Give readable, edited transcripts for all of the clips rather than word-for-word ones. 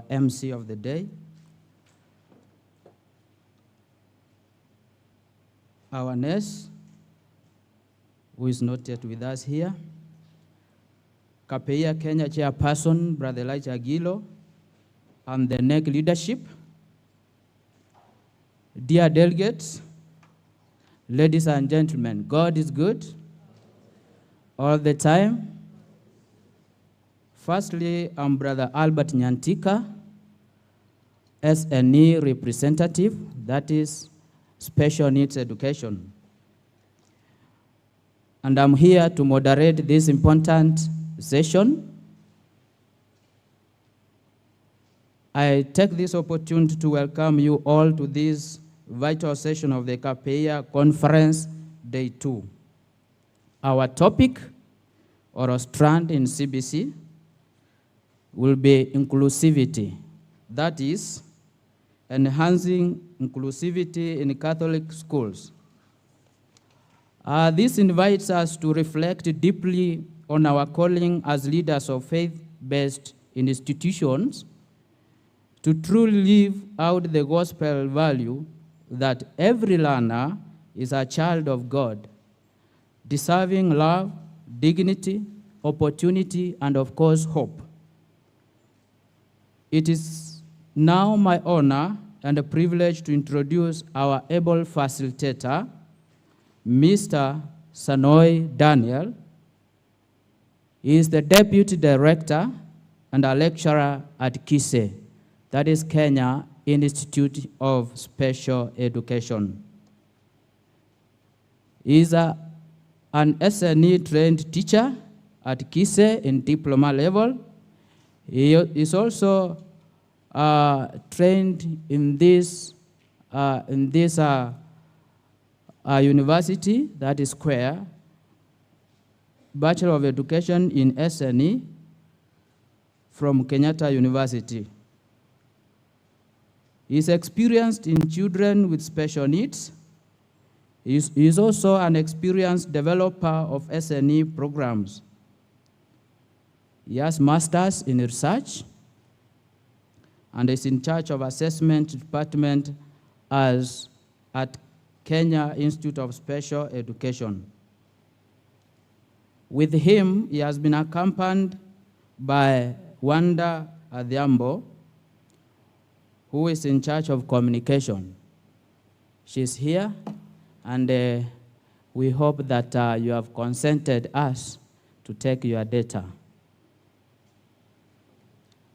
MC of the day, our nurse, who is not yet with us here, CaPEIA Kenya Chairperson, Brother Elijah Gilo, and the NEC leadership, dear delegates, ladies and gentlemen, God is good all the time. Firstly, I'm Brother Albert Nyantika, SNE representative, that is Special Needs Education. And I'm here to moderate this important session. I take this opportunity to welcome you all to this vital session of the CaPEIA Conference, Day 2. Our topic, or a strand in CBC, will be inclusivity. That is, enhancing inclusivity in Catholic schools. This invites us to reflect deeply on our calling as leaders of faith-based institutions to truly live out the gospel value that every learner is a child of God, deserving love, dignity, opportunity, and of course, hope. It is now my honor and a privilege to introduce our able facilitator, Mr. Sanoy Daniel. He is the Deputy Director and a lecturer at KISE, that is Kenya Institute of Special Education. He is an SNE trained teacher at KISE in diploma level. He is also trained in this university, that is Square, Bachelor of Education in SNE from Kenyatta University. He is experienced in children with special needs. He is also an experienced developer of SNE programs. He has masters in research and is in charge of assessment department at Kenya Institute of Special Education. With him, he has been accompanied by Wanda Adhiambo, who is in charge of communication. She's here, and we hope that you have consented us to take your data.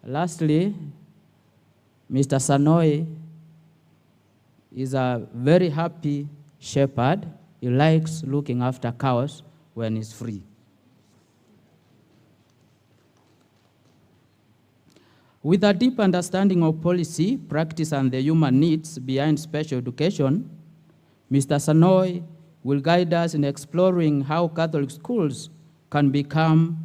Lastly, Mr. Sanoy is a very happy shepherd. He likes looking after cows when he's free. With a deep understanding of policy, practice, and the human needs behind special education, Mr. Sanoy will guide us in exploring how Catholic schools can become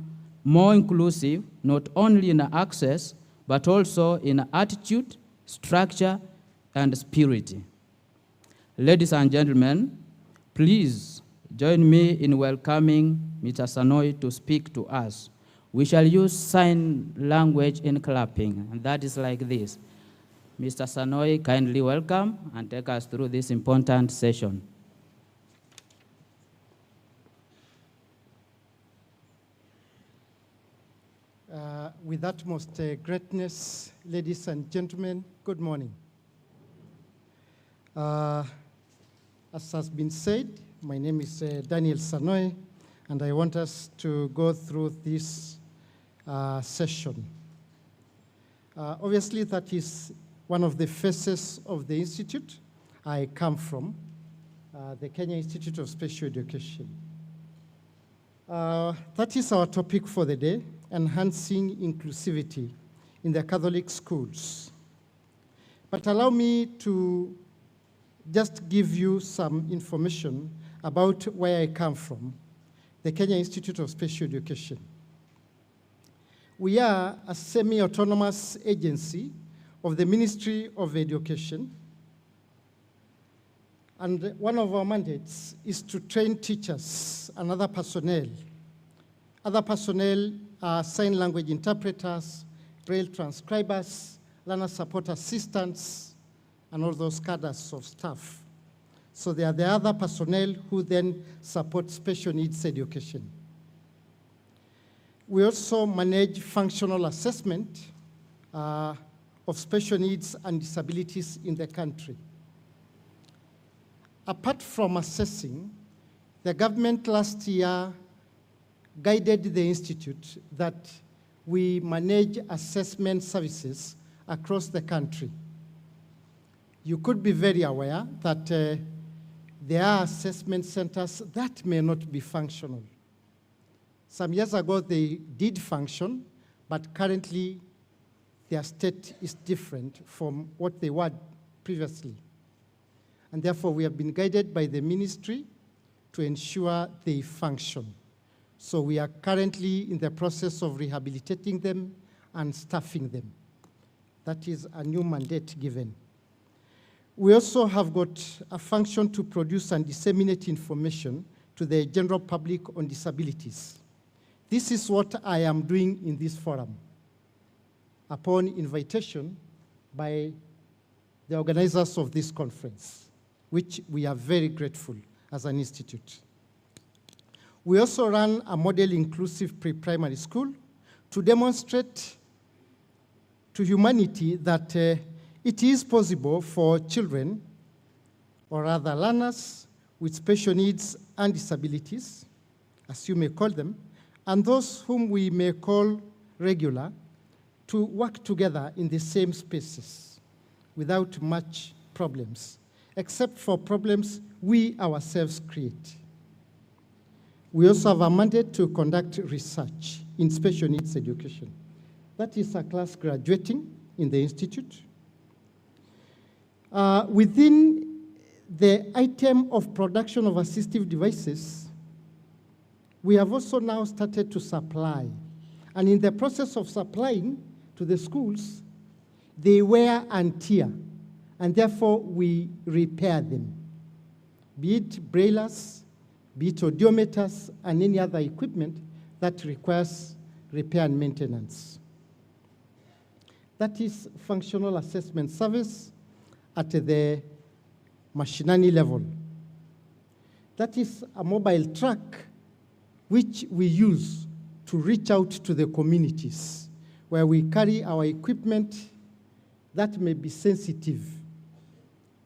more inclusive, not only in access, but also in attitude, structure, and spirit. Ladies and gentlemen, please join me in welcoming Mr. Sanoy to speak to us. We shall use sign language in clapping, and that is like this. Mr. Sanoy, kindly welcome and take us through this important session. With utmost greatness, ladies and gentlemen, good morning. As has been said, my name is Daniel Sanoy, and I want us to go through this session. Obviously, that is one of the faces of the institute I come from, the Kenya Institute of Special Education. That is our topic for the day, enhancing inclusivity in the Catholic schools. But allow me to just give you some information about where I come from, the Kenya Institute of Special Education. We are a semi-autonomous agency of the Ministry of Education, and one of our mandates is to train teachers and other personnel. Other personnel are sign language interpreters, braille transcribers, learner support assistants, and all those cadres of staff. So they are the other personnel who then support special needs education. We also manage functional assessment of special needs and disabilities in the country. Apart from assessing, the government last year guided the institute that we manage assessment services across the country. You could be very aware that there are assessment centers that may not be functional. Some years ago, they did function, but currently their state is different from what they were previously. And therefore, we have been guided by the ministry to ensure they function. So we are currently in the process of rehabilitating them and staffing them. That is a new mandate given. We also have got a function to produce and disseminate information to the general public on disabilities. This is what I am doing in this forum, upon invitation by the organizers of this conference, which we are very grateful as an institute. We also run a model inclusive pre-primary school to demonstrate to humanity that it is possible for children, or rather learners, with special needs and disabilities, as you may call them, and those whom we may call regular, to work together in the same spaces without much problems, except for problems we ourselves create. We also have a mandate to conduct research in special needs education. That is a class graduating in the institute. Within the item of production of assistive devices, we have also now started to supply. And in the process of supplying to the schools, they wear and tear, and therefore we repair them, be it braillers, be it audiometers, and any other equipment that requires repair and maintenance. That is functional assessment service at the mashinani level. That is a mobile truck which we use to reach out to the communities, where we carry our equipment that may be sensitive.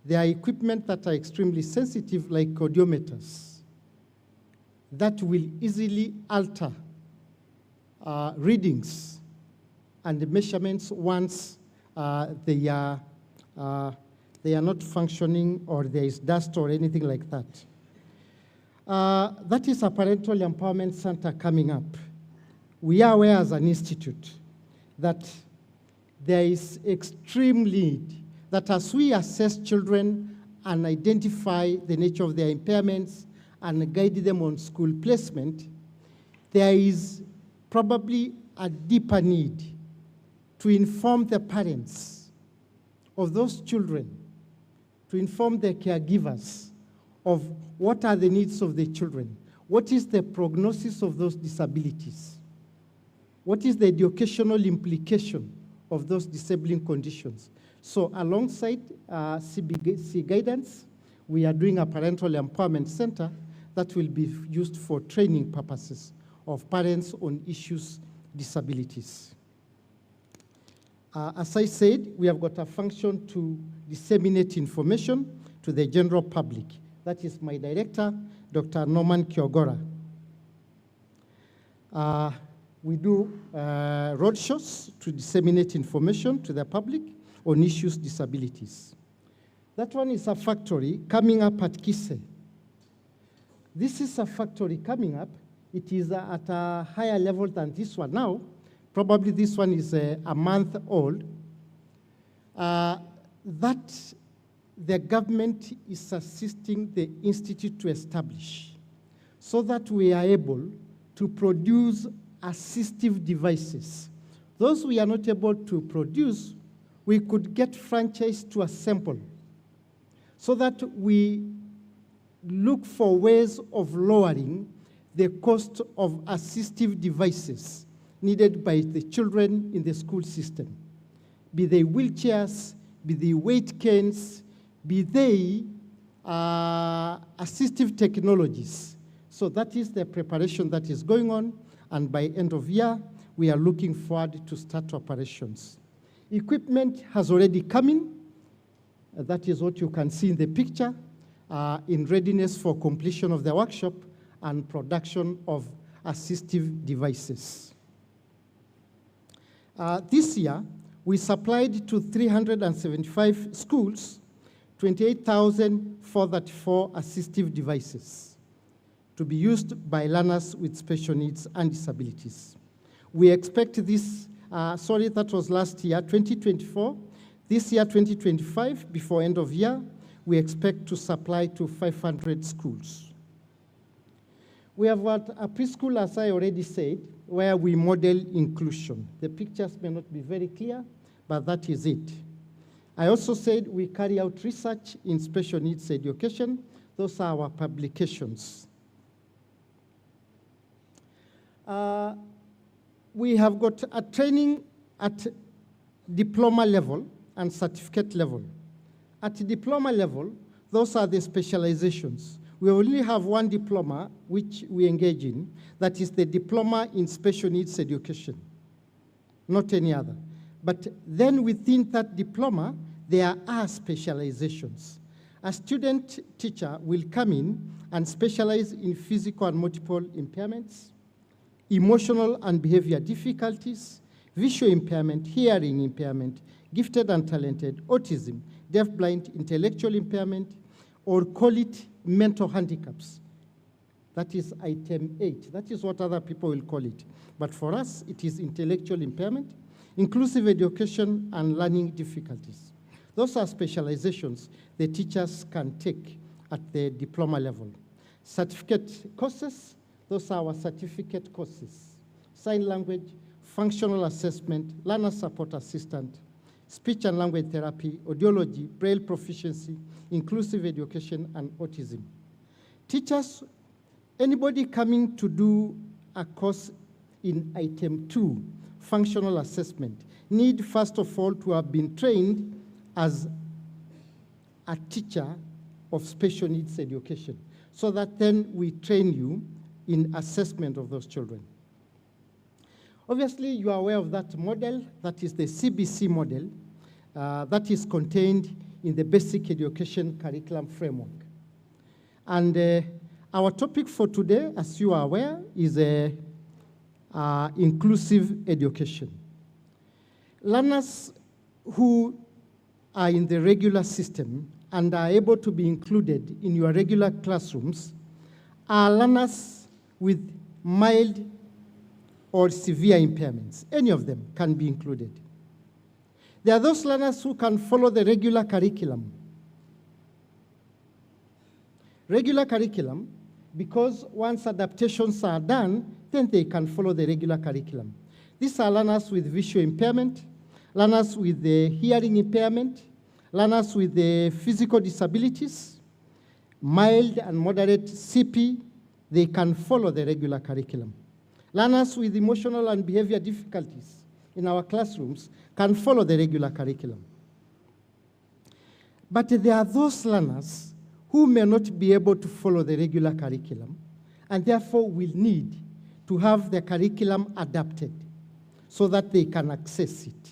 There are equipment that are extremely sensitive, like audiometers, that will easily alter readings and measurements once they are not functioning or there is dust or anything like that. That is a parental empowerment center coming up. We are aware as an institute that there is extreme need that as we assess children and identify the nature of their impairments and guide them on school placement, there is probably a deeper need to inform the parents of those children, to inform their caregivers of what are the needs of the children, what is the prognosis of those disabilities, what is the educational implication of those disabling conditions. So alongside CBC guidance, we are doing a parental empowerment center that will be used for training purposes of parents on issues disabilities. As I said, we have got a function to disseminate information to the general public. That is my director, Dr. Norman Kiogora. We do roadshows to disseminate information to the public on issues disabilities. That one is a factory coming up at Kise. This is a factory coming up. It is at a higher level than this one now. Probably this one is a month old. That the government is assisting the institute to establish so that we are able to produce assistive devices. Those we are not able to produce, we could get franchise to assemble so that we look for ways of lowering the cost of assistive devices needed by the children in the school system. be they wheelchairs, be they weight canes, be they assistive technologies. So that is the preparation that is going on, and by end of year, we are looking forward to start operations. Equipment has already come in. That is what you can see in the picture, in readiness for completion of the workshop and production of assistive devices. This year, we supplied to 375 schools 28,434 assistive devices to be used by learners with special needs and disabilities. We expect this, that was last year, 2024. This year, 2025, before end of year, we expect to supply to 500 schools. We have got a preschool, as I already said, where we model inclusion. The pictures may not be very clear, but that is it. I also said we carry out research in special needs education. Those are our publications. We have got a training at diploma level and certificate level. At diploma level, those are the specializations. We only have one diploma which we engage in, that is the diploma in special needs education, not any other. But then within that diploma, there are specializations. A student teacher will come in and specialize in physical and multiple impairments, emotional and behavior difficulties, visual impairment, hearing impairment, gifted and talented, autism, deaf-blind, intellectual impairment, or call it mental handicaps. That is item 8. That is what other people will call it. But for us, it is intellectual impairment, inclusive education, and learning difficulties. Those are specializations the teachers can take at the diploma level. Certificate courses, those are our certificate courses. Sign language, functional assessment, learner support assistant, speech and language therapy, audiology, braille proficiency, inclusive education, and autism. Teachers, anybody coming to do a course in item 2, functional assessment, need first of all to have been trained as a teacher of special needs education, so that then we train you in assessment of those children. Obviously, you are aware of that model, that is the CBC model, that is contained in the basic education curriculum framework. And our topic for today, as you are aware, is inclusive education. Learners who are in the regular system and are able to be included in your regular classrooms are learners with mild or severe impairments. Any of them can be included. There are those learners who can follow the regular curriculum. Regular curriculum, because once adaptations are done, then they can follow the regular curriculum. These are learners with visual impairment, learners with the hearing impairment, learners with the physical disabilities, mild and moderate CP, they can follow the regular curriculum. Learners with emotional and behavior difficulties in our classrooms can follow the regular curriculum. But there are those learners who may not be able to follow the regular curriculum and therefore will need to have the curriculum adapted so that they can access it.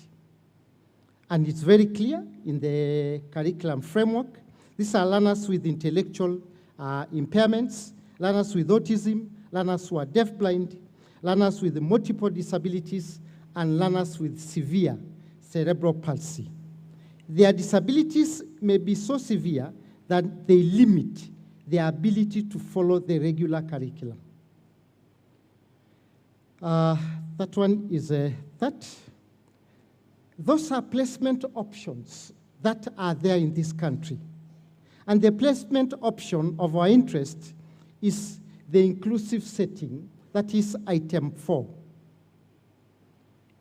And it's very clear in the curriculum framework. These are learners with intellectual impairments, learners with autism, learners who are deaf-blind, learners with multiple disabilities, and learners with severe cerebral palsy. Their disabilities may be so severe that they limit their ability to follow the regular curriculum. That one is that. Those are placement options that are there in this country. And the placement option of our interest is the inclusive setting, that is item 4.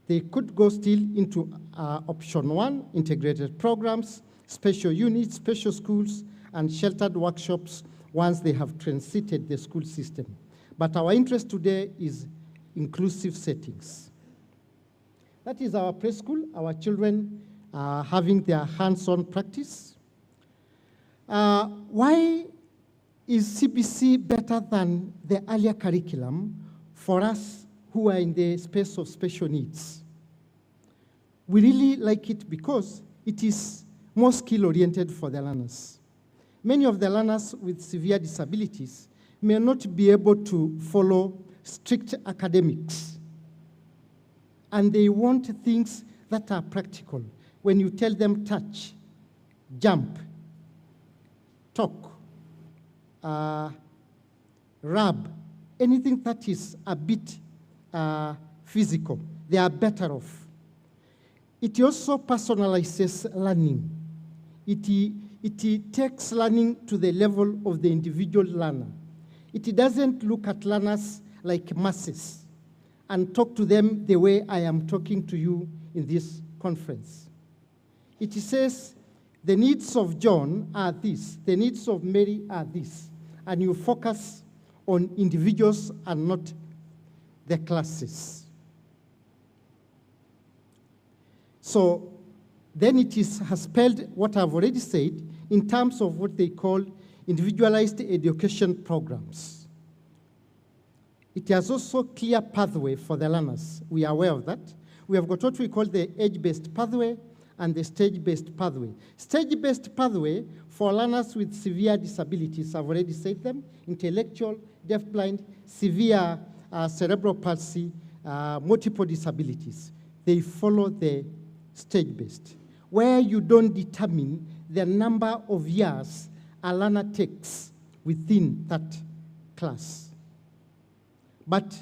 They could go still into option 1, integrated programs, special units, special schools, and sheltered workshops once they have transited the school system. But our interest today is inclusive settings. That is our preschool. Our children having their hands-on practice. Why is CBC better than the earlier curriculum for us who are in the space of special needs? We really like it because it is more skill-oriented for the learners. Many of the learners with severe disabilities may not be able to follow strict academics, and they want things that are practical. When you tell them touch, jump, talk, rub, anything that is a bit physical, they are better off. It also personalizes learning. It takes learning to the level of the individual learner. It doesn't look at learners like masses and talk to them the way I am talking to you in this conference. It says, the needs of John are this, the needs of Mary are this, and you focus on individuals and not the classes. So then it has spelled what I've already said in terms of what they call individualized education programs. It has also clear pathway for the learners. We are aware of that. We have got what we call the age-based pathway and the stage-based pathway. Stage-based pathway for learners with severe disabilities, I've already said them, intellectual, deafblind, severe cerebral palsy, multiple disabilities. They follow the stage-based, where you don't determine the number of years a learner takes within that class. But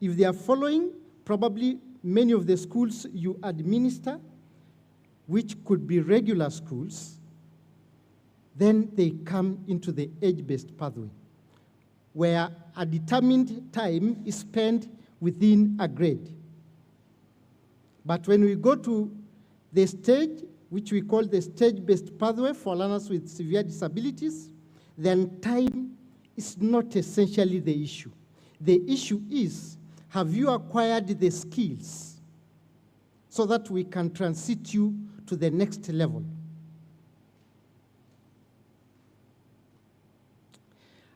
if they are following, probably many of the schools you administer, which could be regular schools, then they come into the age-based pathway, where a determined time is spent within a grade. But when we go to the stage, which we call the stage-based pathway for learners with severe disabilities, then time is not essentially the issue. The issue is, have you acquired the skills so that we can transit you to the next level?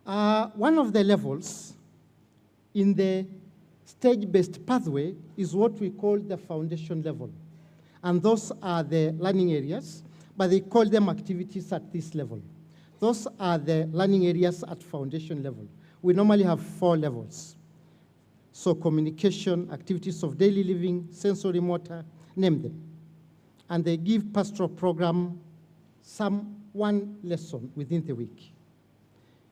One of the levels in the stage-based pathway is what we call the foundation level. And those are the learning areas, but they call them activities at this level. Those are the learning areas at foundation level. We normally have 4 levels. So communication, activities of daily living, sensory motor, name them. And they give pastoral program one lesson within the week.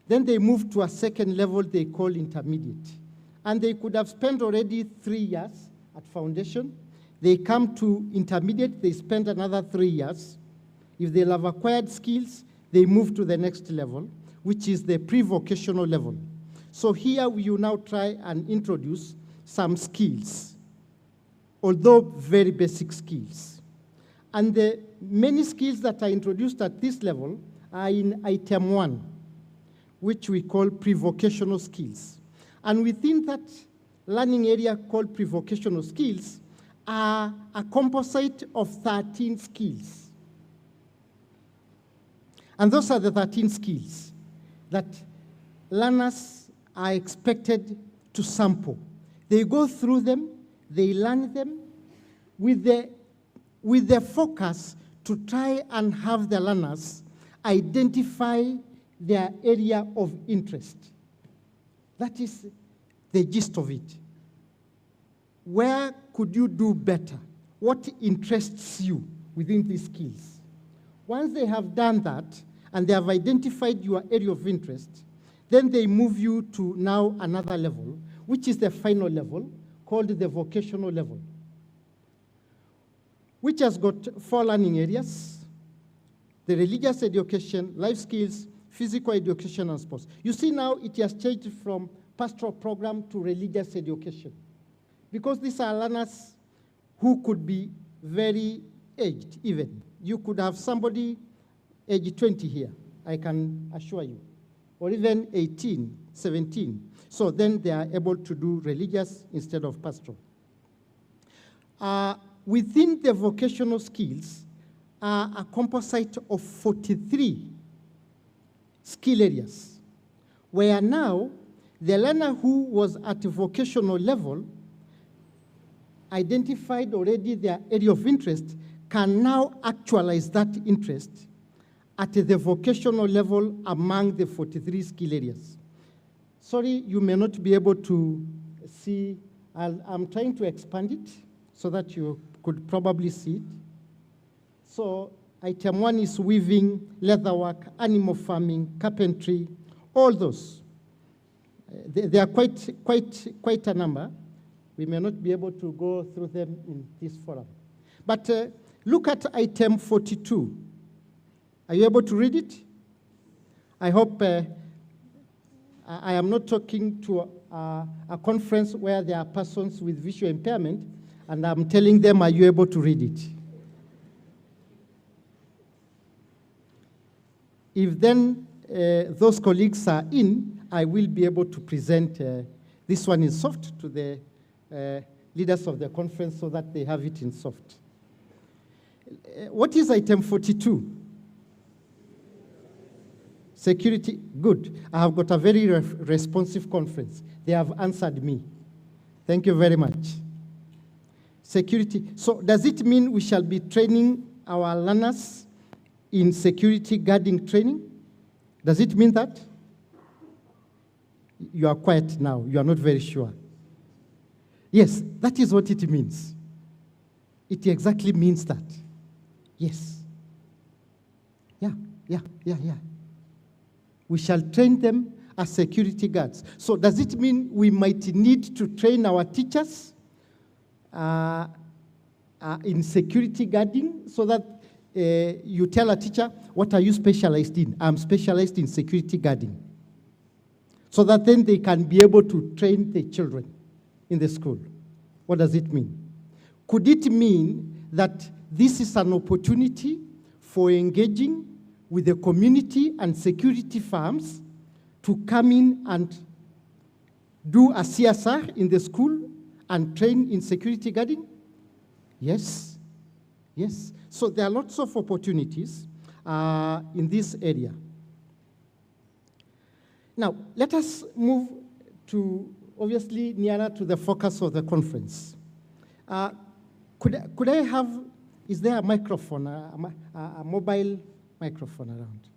Then they move to a second level they call intermediate. And they could have spent already 3 years at foundation. They come to intermediate, they spend another 3 years. If they'll have acquired skills, they move to the next level, which is the pre-vocational level. So here we will now try and introduce some skills, although very basic skills. And the many skills that are introduced at this level are in item 1, which we call pre-vocational skills. And within that learning area called pre-vocational skills are a composite of 13 skills. And those are the 13 skills that learners are expected to sample. They go through them, they learn them with the focus to try and have the learners identify their area of interest. That is the gist of it. Where could you do better? What interests you within these skills? Once they have done that, and they have identified your area of interest, then they move you to now another level, which is the final level, called the vocational level, which has got 4 learning areas: the religious education, life skills, physical education, and sports. You see now it has changed from pastoral program to religious education, because these are learners who could be very aged even. You could have somebody age 20 here, I can assure you, or even 18, 17. So then they are able to do religious instead of pastoral. Within the vocational skills, are a composite of 43 skill areas, where now the learner who was at a vocational level identified already their area of interest can now actualize that interest at the vocational level among the 43 skill areas. Sorry, you may not be able to see. I'm trying to expand it so that you could probably see it. So item 1 is weaving, leatherwork, animal farming, carpentry, all those. They are quite a number. We may not be able to go through them in this forum. But look at item 42. Are you able to read it? I hope I am not talking to a conference where there are persons with visual impairment, and I'm telling them, are you able to read it? If then those colleagues are in, I will be able to present this one in soft to the leaders of the conference so that they have it in soft. What is item 42? Security, good. I have got a very responsive conference. They have answered me. Thank you very much. Security, so does it mean we shall be training our learners in security guarding training? Does it mean that? You are quiet now. You are not very sure. Yes, that is what it means. It exactly means that. Yes. Yeah. We shall train them as security guards. So does it mean we might need to train our teachers in security guarding so that you tell a teacher, what are you specialized in? I'm specialized in security guarding. So that then they can be able to train the children in the school. What does it mean? Could it mean that this is an opportunity for engaging with the community and security firms to come in and do a CSR in the school and train in security guarding? Yes. So there are lots of opportunities in this area. Now, let us move to, obviously, nearer to the focus of the conference. Could I have, is there a microphone, a mobile microphone around?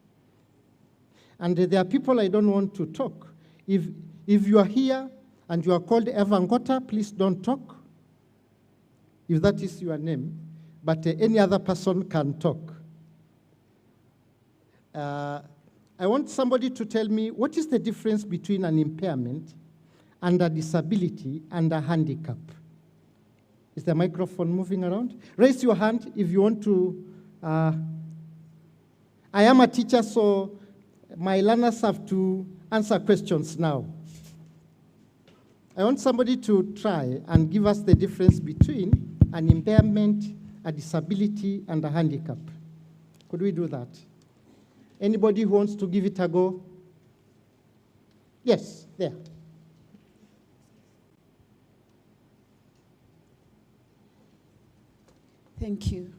And there are people I don't want to talk. If you are here and you are called Evan Gota, please don't talk, if that is your name. But any other person can talk. I want somebody to tell me what is the difference between an impairment and a disability and a handicap. Is the microphone moving around? Raise your hand if you want to. I am a teacher, so my learners have to answer questions now. I want somebody to try and give us the difference between an impairment, a disability, and a handicap. Could we do that? Anybody who wants to give it a go? Yes, there. Thank you.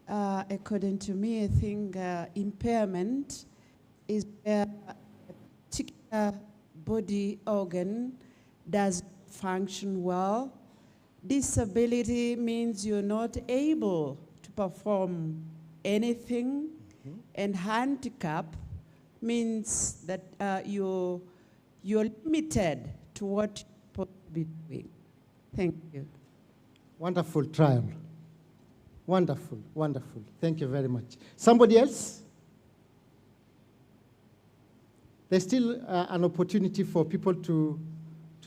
According to me, I think impairment is where a particular body organ does function well. Disability means you're not able to perform anything, and handicap means that you're limited to what you're supposed to be doing. Thank you. Wonderful trial. Wonderful. Thank you very much. Somebody else? There's still an opportunity for people to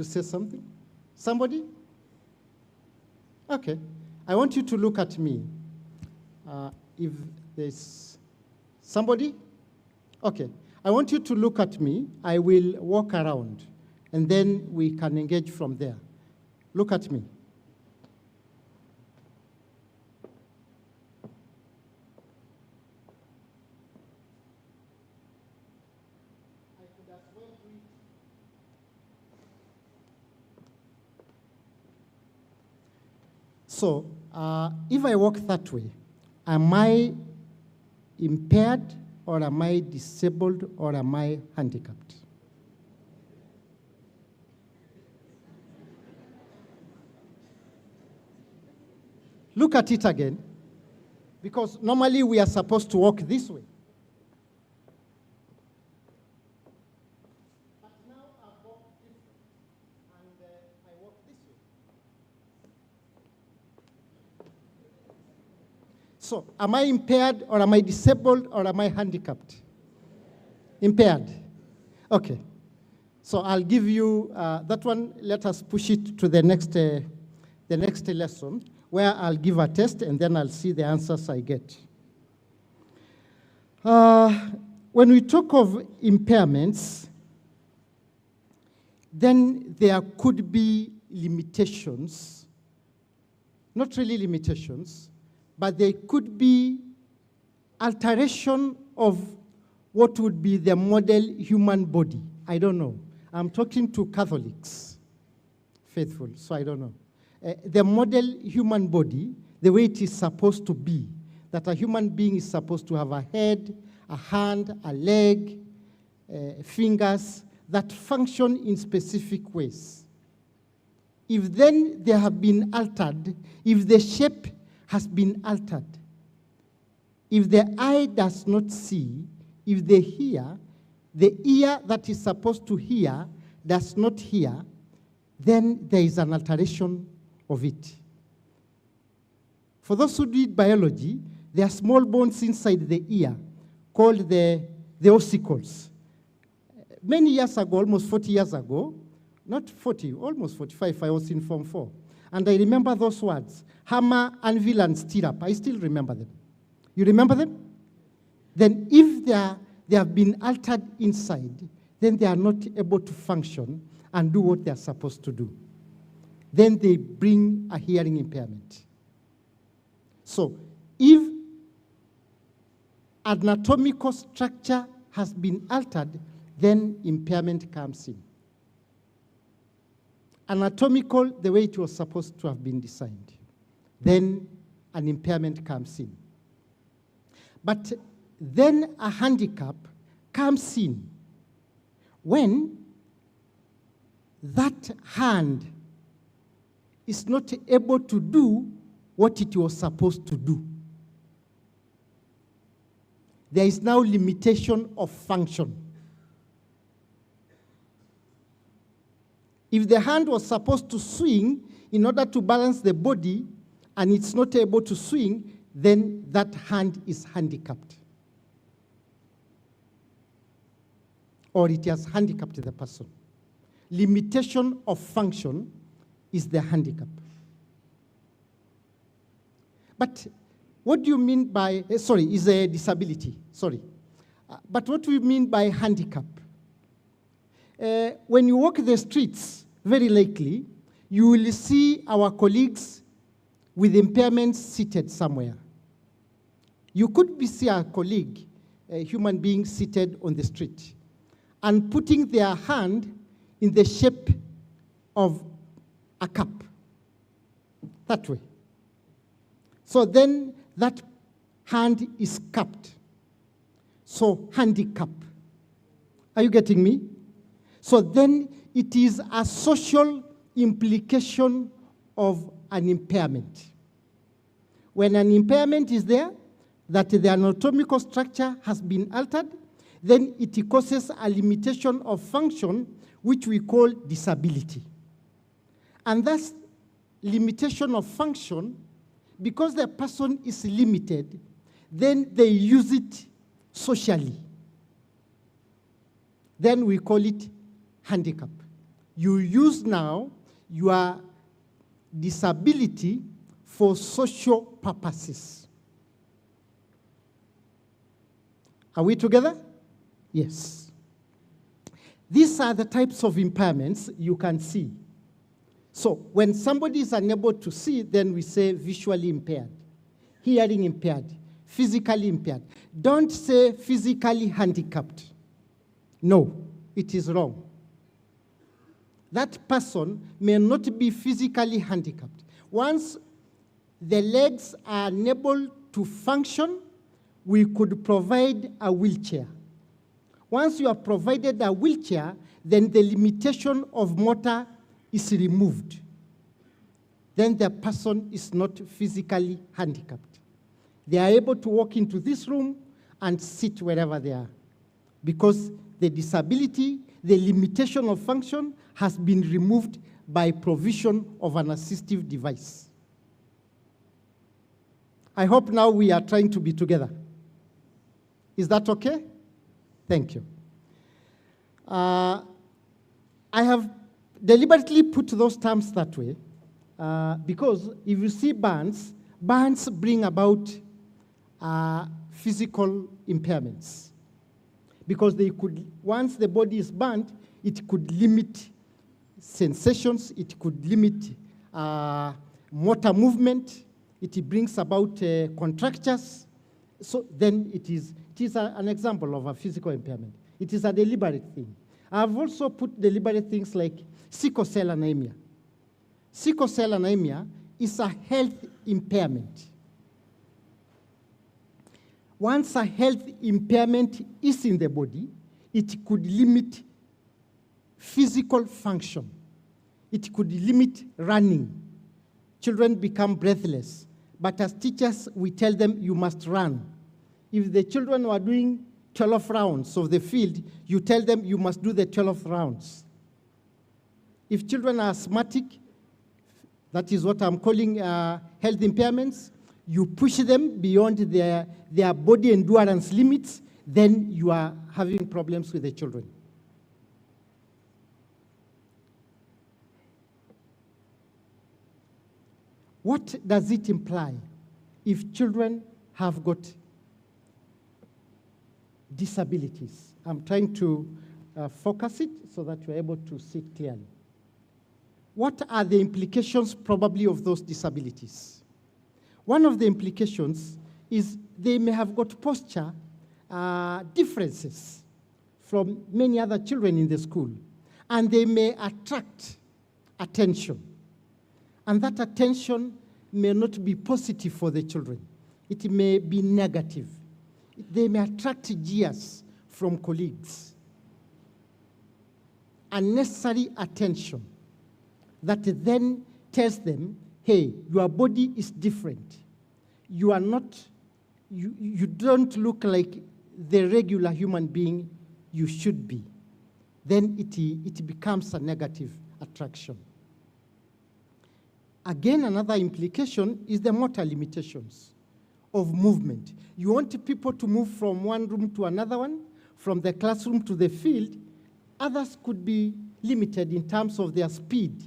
say something. Somebody? Okay. I want you to look at me. If there's somebody? Okay. I want you to look at me. I will walk around, and then we can engage from there. Look at me. So if I walk that way, Am I impaired, or am I disabled, or am I handicapped? Look at it again, because normally we are supposed to walk this way. But now I walk different, and I walk this way. So, am I impaired, or am I disabled, or am I handicapped? Impaired. Okay. So I'll give you that one. Let us push it to the next lesson, where I'll give a test, and then I'll see the answers I get. When we talk of impairments, then there could be limitations, not really limitations, but there could be alteration of what would be the model human body. I don't know. I'm talking to Catholics, faithful, so I don't know. The model human body, the way it is supposed to be, that a human being is supposed to have a head, a hand, a leg, fingers, that function in specific ways. If then they have been altered, if the shape has been altered, if the eye does not see, if they hear, the ear that is supposed to hear does not hear, then there is an alteration of it. For those who read biology, there are small bones inside the ear called the ossicles. Many years ago, almost 40 years ago, not 40, almost 45, I was in Form 4. And I remember those words, hammer, anvil, and stirrup. I still remember them. You remember them? Then if they have been altered inside, then they are not able to function and do what they are supposed to do. Then they bring a hearing impairment. So if anatomical structure has been altered, then impairment comes in. Anatomical, the way it was supposed to have been designed, then an impairment comes in. But then a handicap comes in when that hand is not able to do what it was supposed to do. There is now limitation of function. If the hand was supposed to swing in order to balance the body and it's not able to swing, then that hand is handicapped. Or it has handicapped the person. Limitation of function is the handicap. But what do you mean by, is a disability, but what do we mean by handicap? When you walk the streets, very likely, you will see our colleagues with impairments seated somewhere. You could see a colleague, a human being seated on the street, and putting their hand in the shape of a cup, that way. So then that hand is cupped. So handicap. Are you getting me? So then it is a social implication of an impairment. When an impairment is there, that the anatomical structure has been altered, then it causes a limitation of function, which we call disability. And that's limitation of function, because the person is limited, then they use it socially. Then we call it handicap. You use now your disability for social purposes. Are we together? Yes. These are the types of impairments you can see. So when somebody is unable to see, then we say visually impaired, hearing impaired, physically impaired. Don't say physically handicapped. No, it is wrong. That person may not be physically handicapped. Once the legs are unable to function, we could provide a wheelchair. Once you have provided a wheelchair, then the limitation of motor is removed. Then the person is not physically handicapped. They are able to walk into this room and sit wherever they are, because the disability, the limitation of function has been removed by provision of an assistive device. I hope now we are trying to be together. Is that okay? Thank you. I have deliberately put those terms that way because if you see burns bring about physical impairments. Because they could, once the body is burnt, it could limit sensations, it could limit motor movement, it brings about contractures. So then it is an example of a physical impairment. It is a deliberate thing. I've also put deliberate things like sickle cell anemia. Sickle cell anemia is a health impairment. Once a health impairment is in the body, it could limit physical function. It could limit running. Children become breathless. But as teachers, we tell them you must run. If the children were doing 12 rounds of the field, you tell them you must do the 12 rounds. If children are asthmatic, that is what I'm calling health impairments, you push them beyond their body endurance limits, then you are having problems with the children. What does it imply if children have got disabilities? I'm trying to focus it so that you're able to see it clearly. What are the implications probably of those disabilities? One of the implications is they may have got posture differences from many other children in the school, and they may attract attention. And that attention may not be positive for the children. It may be negative. They may attract jeers from colleagues. Unnecessary attention that then tells them, hey, your body is different. You are not, you don't look like the regular human being you should be. Then it becomes a negative attraction. Again, another implication is the motor limitations of movement. You want people to move from one room to another one, from the classroom to the field. Others could be limited in terms of their speed.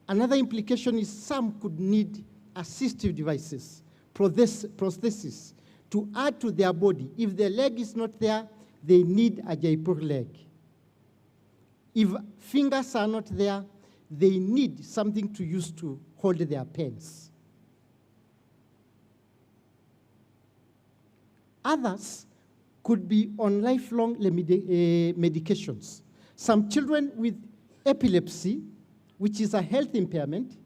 Another implication is some could need assistive devices, prosthesis, to add to their body. If the leg is not there, they need a Jaipur leg. If fingers are not there, they need something to use to hold their pens. Others could be on lifelong medications. Some children with epilepsy, which is a health impairment,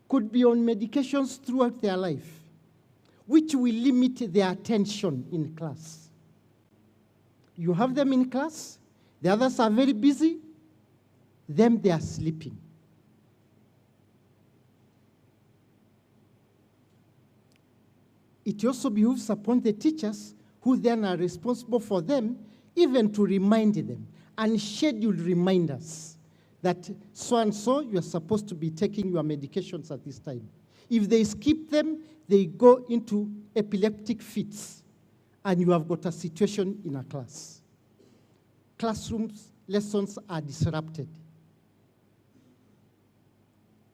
could be on medications throughout their life, which will limit their attention in class. You have them in class, the others are very busy, them they are sleeping. It also behooves upon the teachers, who then are responsible for them, even to remind them and schedule reminders that so-and-so, you are supposed to be taking your medications at this time. If they skip them, they go into epileptic fits, and you have got a situation in a class. Classrooms, lessons are disrupted.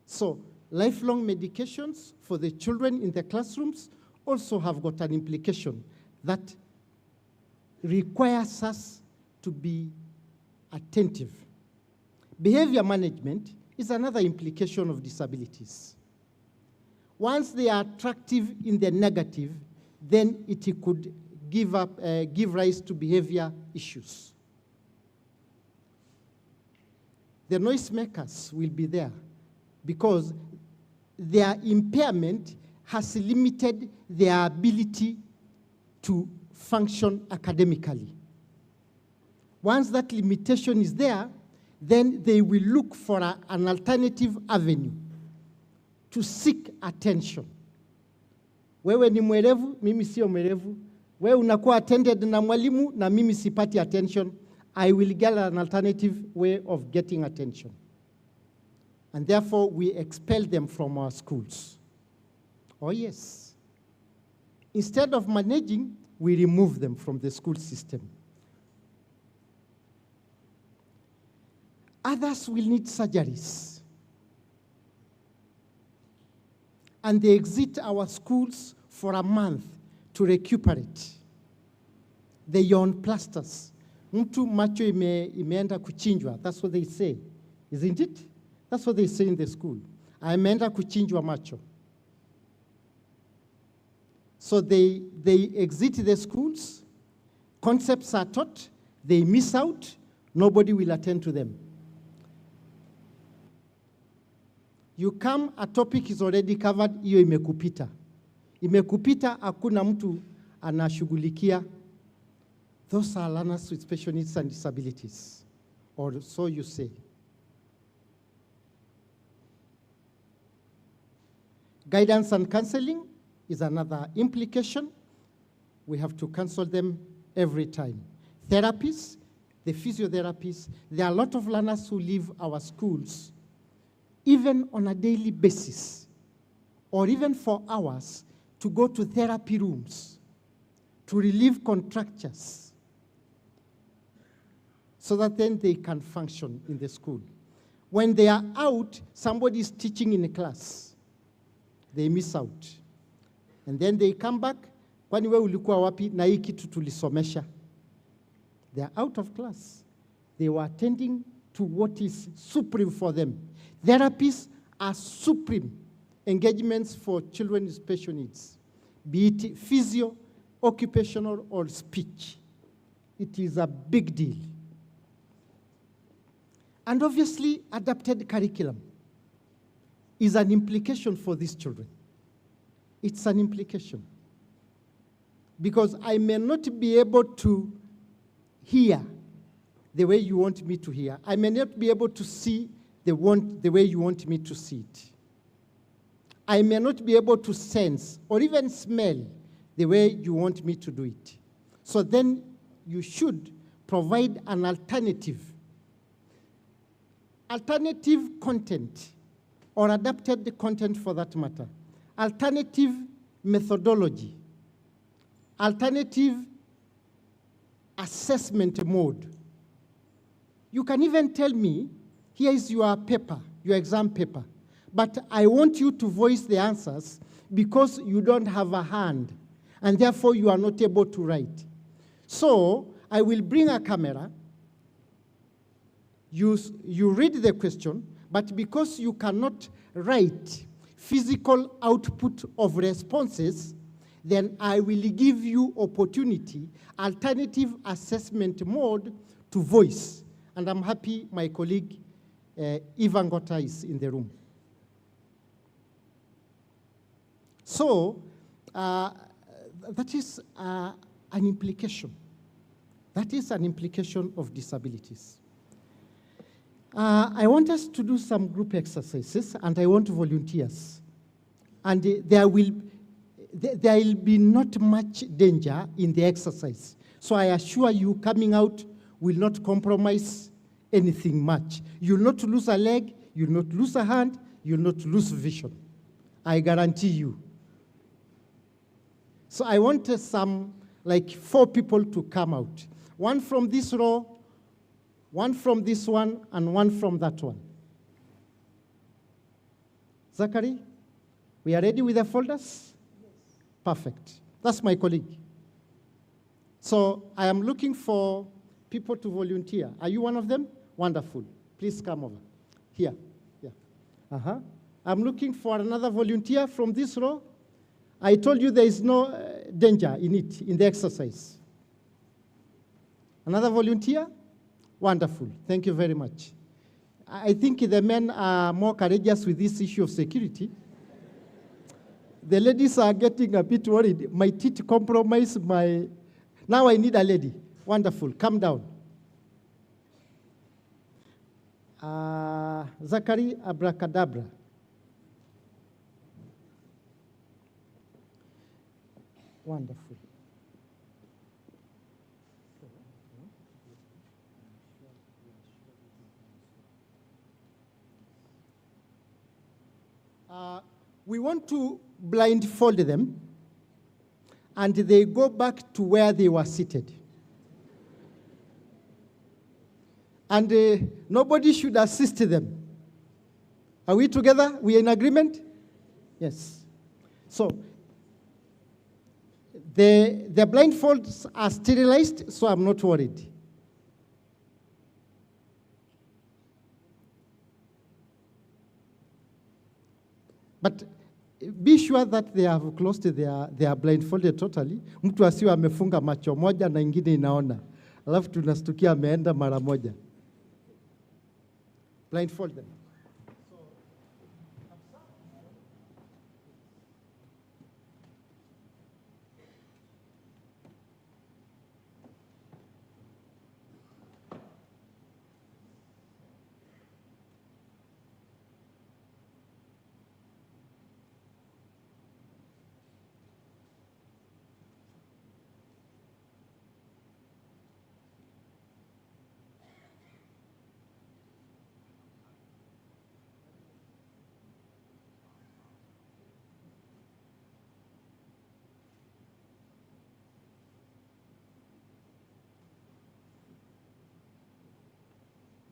So, lifelong medications for the children in the classrooms also have got an implication that requires us to be attentive. Behavior management is another implication of disabilities. Once they are attractive in the negative, then it could give rise to behavior issues. The noisemakers will be there because their impairment has limited their ability to function academically. Once that limitation is there, then they will look for an alternative avenue to seek attention. Wewe ni mwerevu, mimi sio mwerevu. Wewe unakuwa attended na mwalimu na mimi sipati attention. I will get an alternative way of getting attention. And therefore, we expel them from our schools. Oh yes. Instead of managing, we remove them from the school system. Others will need surgeries. And they exit our schools for a month to recuperate. They yawn plasters. Mtu macho imeenda kuchinjwa. That's what they say, isn't it? That's what they say in the school. Ameenda kuchinjwa macho. So they exit the schools, concepts are taught, they miss out, nobody will attend to them. You come, a topic is already covered, hiyo imekupita. Imekupita, hakuna mtu anashughulikia. Those are learners with special needs and disabilities, or so you say. Guidance and counseling is another implication. We have to counsel them every time. Therapies, the physiotherapists, there are a lot of learners who leave our schools, even on a daily basis, or even for hours, to go to therapy rooms, to relieve contractures, so that then they can function in the school. When they are out, somebody is teaching in a class. They miss out. And then they come back, kwani wewe ulikuwa wapi na hii kitu tulisomesha? They are out of class. They were attending to what is supreme for them. Therapies are supreme engagements for children with special needs, be it physio, occupational, or speech. It is a big deal. And obviously, adapted curriculum is an implication for these children. It's an implication. Because I may not be able to hear the way you want me to hear. I may not be able to see the way you want me to see it. I may not be able to sense or even smell the way you want me to do it. So then you should provide an alternative content, or adapted content for that matter, alternative methodology, alternative assessment mode. You can even tell me, here is your paper, your exam paper, but I want you to voice the answers because you don't have a hand, and therefore you are not able to write. So I will bring a camera, you read the question, but because you cannot write physical output of responses, then I will give you opportunity, alternative assessment mode to voice. And I'm happy my colleague, Ivan Gota, is in the room. So that is an implication. That is an implication of disabilities. I want us to do some group exercises, and I want volunteers. And there will be not much danger in the exercise. So I assure you, coming out will not compromise anything much. You'll not lose a leg, you'll not lose a hand, you'll not lose vision. I guarantee you. So I want some, like 4 people to come out. One from this row, one from this one, and one from that one. Zachary, we are ready with the folders? Yes. Perfect. That's my colleague. So I am looking for people to volunteer. Are you one of them? Wonderful. Please come over. Here. Yeah. I'm looking for another volunteer from this row. I told you there is no danger in it, in the exercise. Another volunteer? Wonderful. Thank you very much. I think the men are more courageous with this issue of security. The ladies are getting a bit worried. Might it compromise my... Now I need a lady. Wonderful. Come down. Zachary Abracadabra. Wonderful. We want to blindfold them, and they go back to where they were seated. And nobody should assist them. Are we together? We in agreement? Yes. So, the blindfolds are sterilized, so I'm not worried. But be sure that they have closed their blindfolded totally. Mtu asiwe amefunga macho moja na ingine inaona. Alafu tunastukia ameenda mara moja. Blindfold them.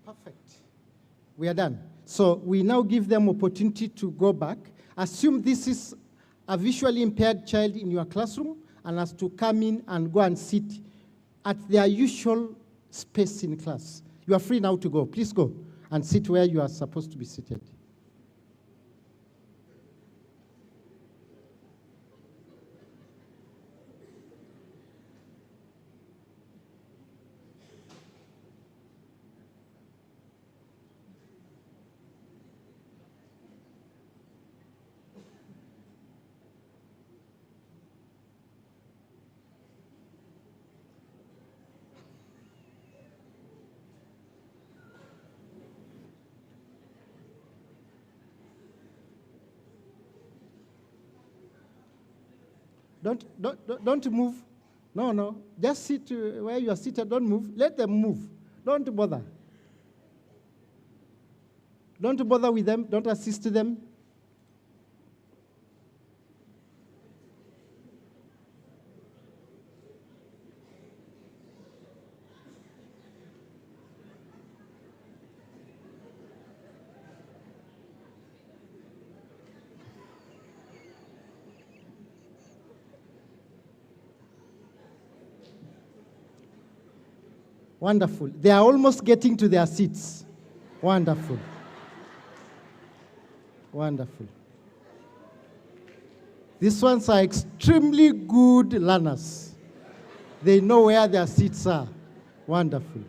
Perfect. We are done. So we now give them opportunity to go back. Assume this is a visually impaired child in your classroom and has to come in and go and sit at their usual space in class. You are free now to go. Please go and sit where you are supposed to be seated. Don't move. No. Just sit where you are seated. Don't move. Let them move. Don't bother. Don't bother with them. Don't assist them. Wonderful. They are almost getting to their seats. Wonderful. Wonderful. These ones are extremely good learners. They know where their seats are. Wonderful.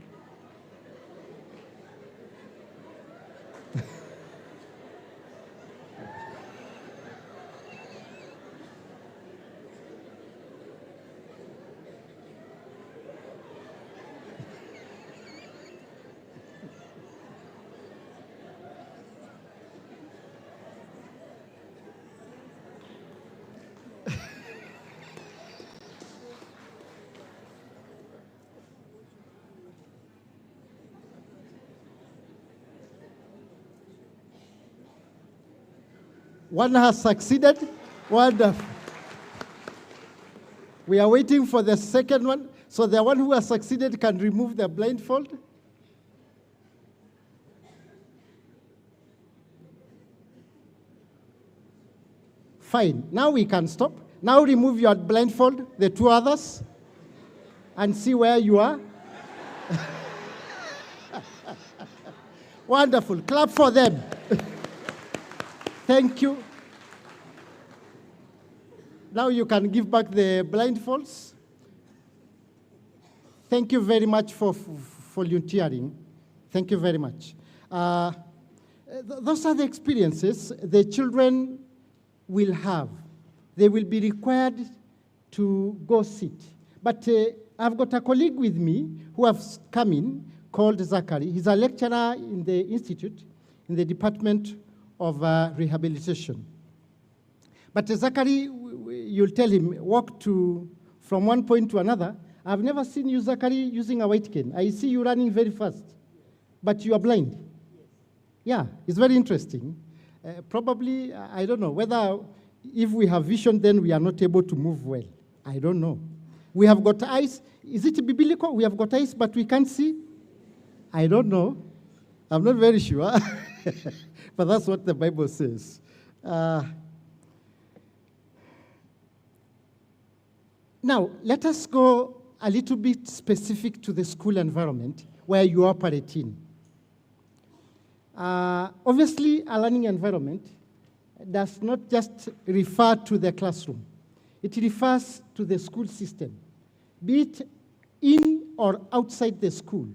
One has succeeded. Wonderful. We are waiting for the second one. So the one who has succeeded can remove the blindfold. Fine. Now we can stop. Now remove your blindfold, the two others, and see where you are. Wonderful. Clap for them. Thank you. Now you can give back the blindfolds. Thank you very much for volunteering. Thank you very much. Those are the experiences the children will have they will be required to go sit. But I've got a colleague with me who has come in called Zachary. He's a lecturer in the institute, in the Department of Rehabilitation. But Zachary, you'll tell him, walk from one point to another. I've never seen you, Zachary, using a white cane. I see you running very fast, but you are blind. Yeah, it's very interesting. Probably, I don't know, whether if we have vision, then we are not able to move well. I don't know. We have got eyes. Is it biblical? We have got eyes, but we can't see? I don't know. I'm not very sure. But that's what the Bible says. Now, let us go a little bit specific to the school environment where you operate in. Obviously, a learning environment does not just refer to the classroom. It refers to the school system, be it in or outside the school.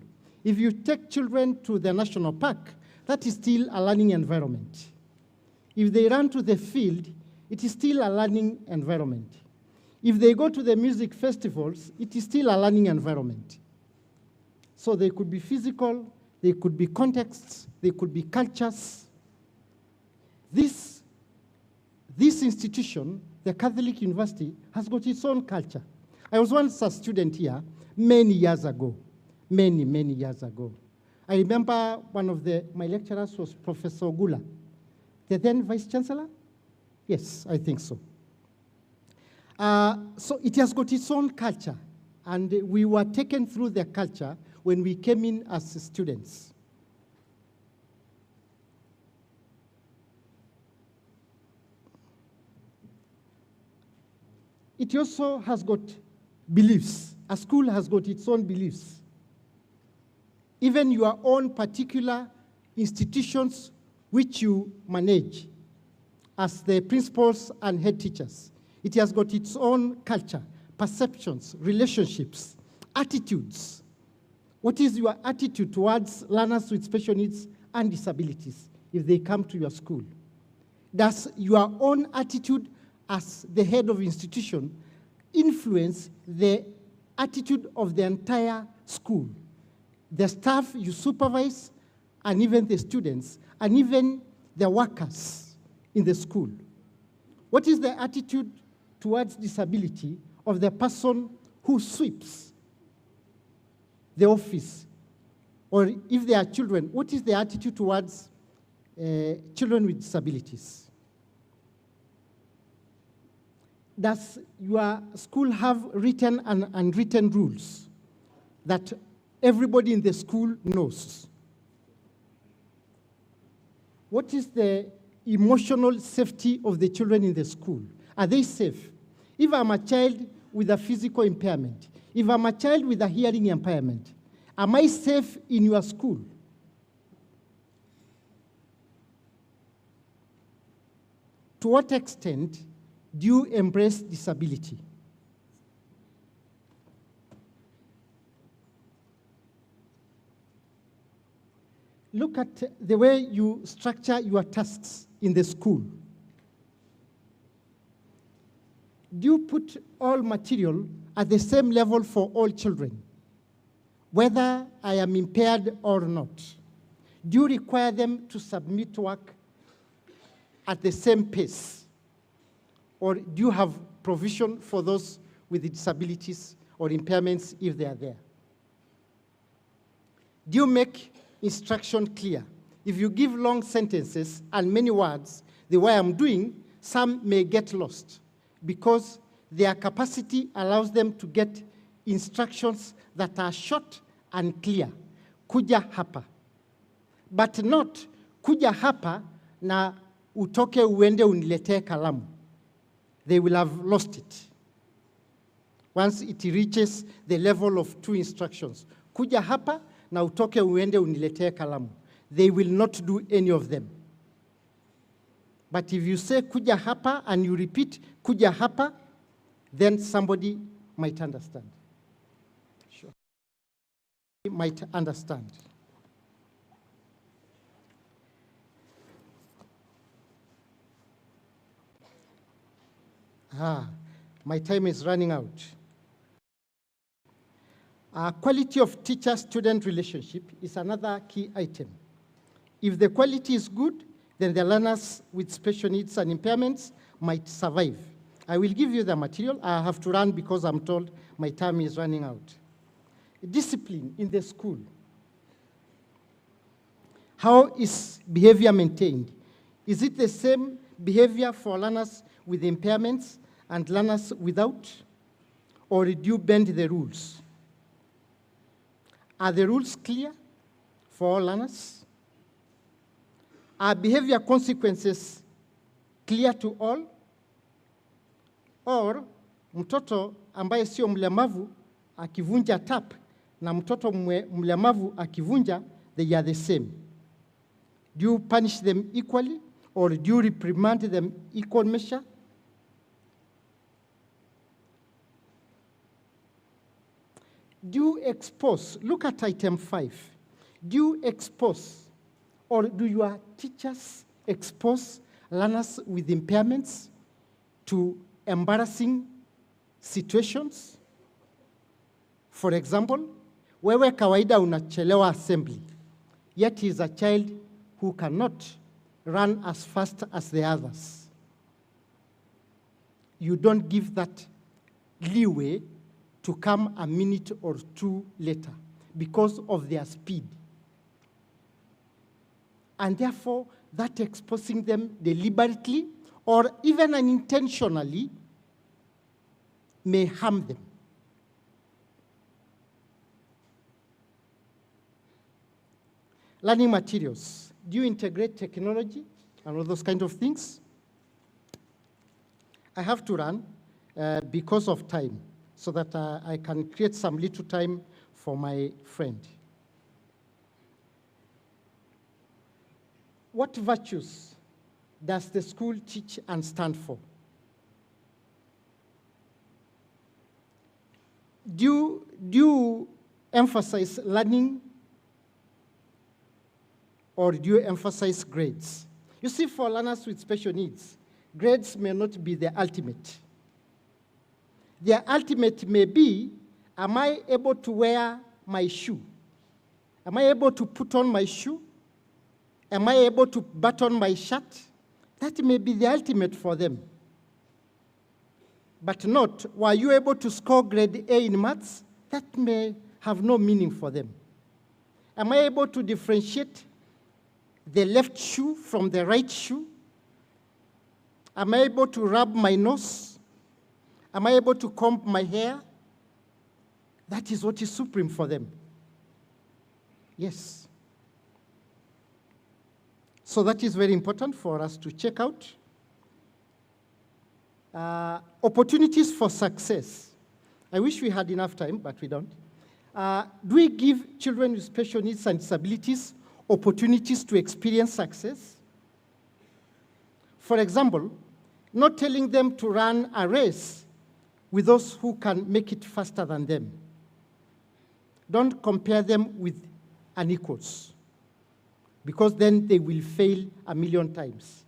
If you take children to the national park, that is still a learning environment. If they run to the field, it is still a learning environment. If they go to the music festivals, it is still a learning environment. So they could be physical, they could be contexts, they could be cultures. This institution, the Catholic University, has got its own culture. I was once a student here many years ago, many years ago. I remember one of my lecturers was Professor Gula, the then Vice Chancellor. Yes, I think so. So it has got its own culture, and we were taken through the culture when we came in as students. It also has got beliefs. A school has got its own beliefs. Even your own particular institutions which you manage as the principals and head teachers. It has got its own culture, perceptions, relationships, attitudes. What is your attitude towards learners with special needs and disabilities if they come to your school? Does your own attitude as the head of institution influence the attitude of the entire school? The staff you supervise, and even the students, and even the workers in the school. What is the attitude towards disability of the person who sweeps the office? Or if there are children, what is the attitude towards children with disabilities? Does your school have written and unwritten rules that everybody in the school knows? What is the emotional safety of the children in the school? Are they safe? If I'm a child with a physical impairment, if I'm a child with a hearing impairment, am I safe in your school? To what extent do you embrace disability? Look at the way you structure your tasks in the school. Do you put all material at the same level for all children, whether I am impaired or not? Do you require them to submit work at the same pace? Or do you have provision for those with disabilities or impairments if they are there? Do you make instruction clear? If you give long sentences and many words, the way I'm doing, some may get lost because their capacity allows them to get instructions that are short and clear. Kuja hapa. But not kuja hapa na utoke uende uniletee kalamu. They will have lost it once it reaches the level of 2 instructions. Kuja hapa na utoke uende uniletee kalamu. They will not do any of them. But if you say kuja hapa and you repeat kuja hapa, then somebody might understand. Sure. Might understand. My time is running out. Quality of teacher-student relationship is another key item. If the quality is good, then the learners with special needs and impairments might survive. I will give you the material. I have to run because I'm told my time is running out. Discipline in the school. How is behavior maintained? Is it the same behavior for learners with impairments and learners without? Or do you bend the rules? Are the rules clear for all learners? Are behavior consequences clear to all? Or mtoto ambaye sio mlemavu akivunja tap na mtoto mlemavu akivunja, they are the same. Do you punish them equally or do you reprimand them equal measure? Do you expose, look at item 5. Do you expose or do your teachers expose learners with impairments to embarrassing situations? For example, wewe kawaida unachelewa assembly, yet he is a child who cannot run as fast as the others. You don't give that leeway to come a minute or two later because of their speed. And therefore, that exposing them deliberately or even unintentionally may harm them. Learning materials. Do you integrate technology and all those kind of things? I have to run because of time, so that I can create some little time for my friend. What virtues does the school teach and stand for? Do you emphasize learning or do you emphasize grades? You see, for learners with special needs, grades may not be the ultimate. Their ultimate may be, am I able to wear my shoe? Am I able to put on my shoe? Am I able to button my shirt? That may be the ultimate for them. But not, were you able to score grade A in maths? That may have no meaning for them. Am I able to differentiate the left shoe from the right shoe? Am I able to rub my nose? Am I able to comb my hair? That is what is supreme for them. Yes. So that is very important for us to check out. Opportunities for success. I wish we had enough time, but we don't. Do we give children with special needs and disabilities opportunities to experience success? For example, not telling them to run a race with those who can make it faster than them. Don't compare them with unequals, because then they will fail a million times.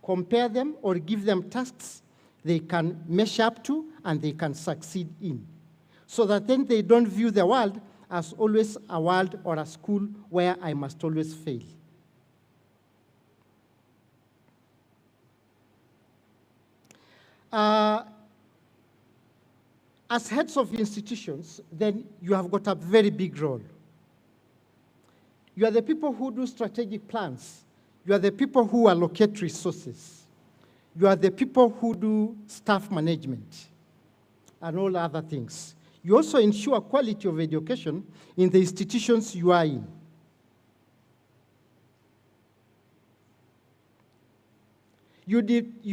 Compare them or give them tasks they can measure up to and they can succeed in, so that then they don't view the world as always a world or a school where I must always fail. As heads of institutions, then you have got a very big role. You are the people who do strategic plans. You are the people who allocate resources. You are the people who do staff management and all other things. You also ensure quality of education in the institutions you are in. You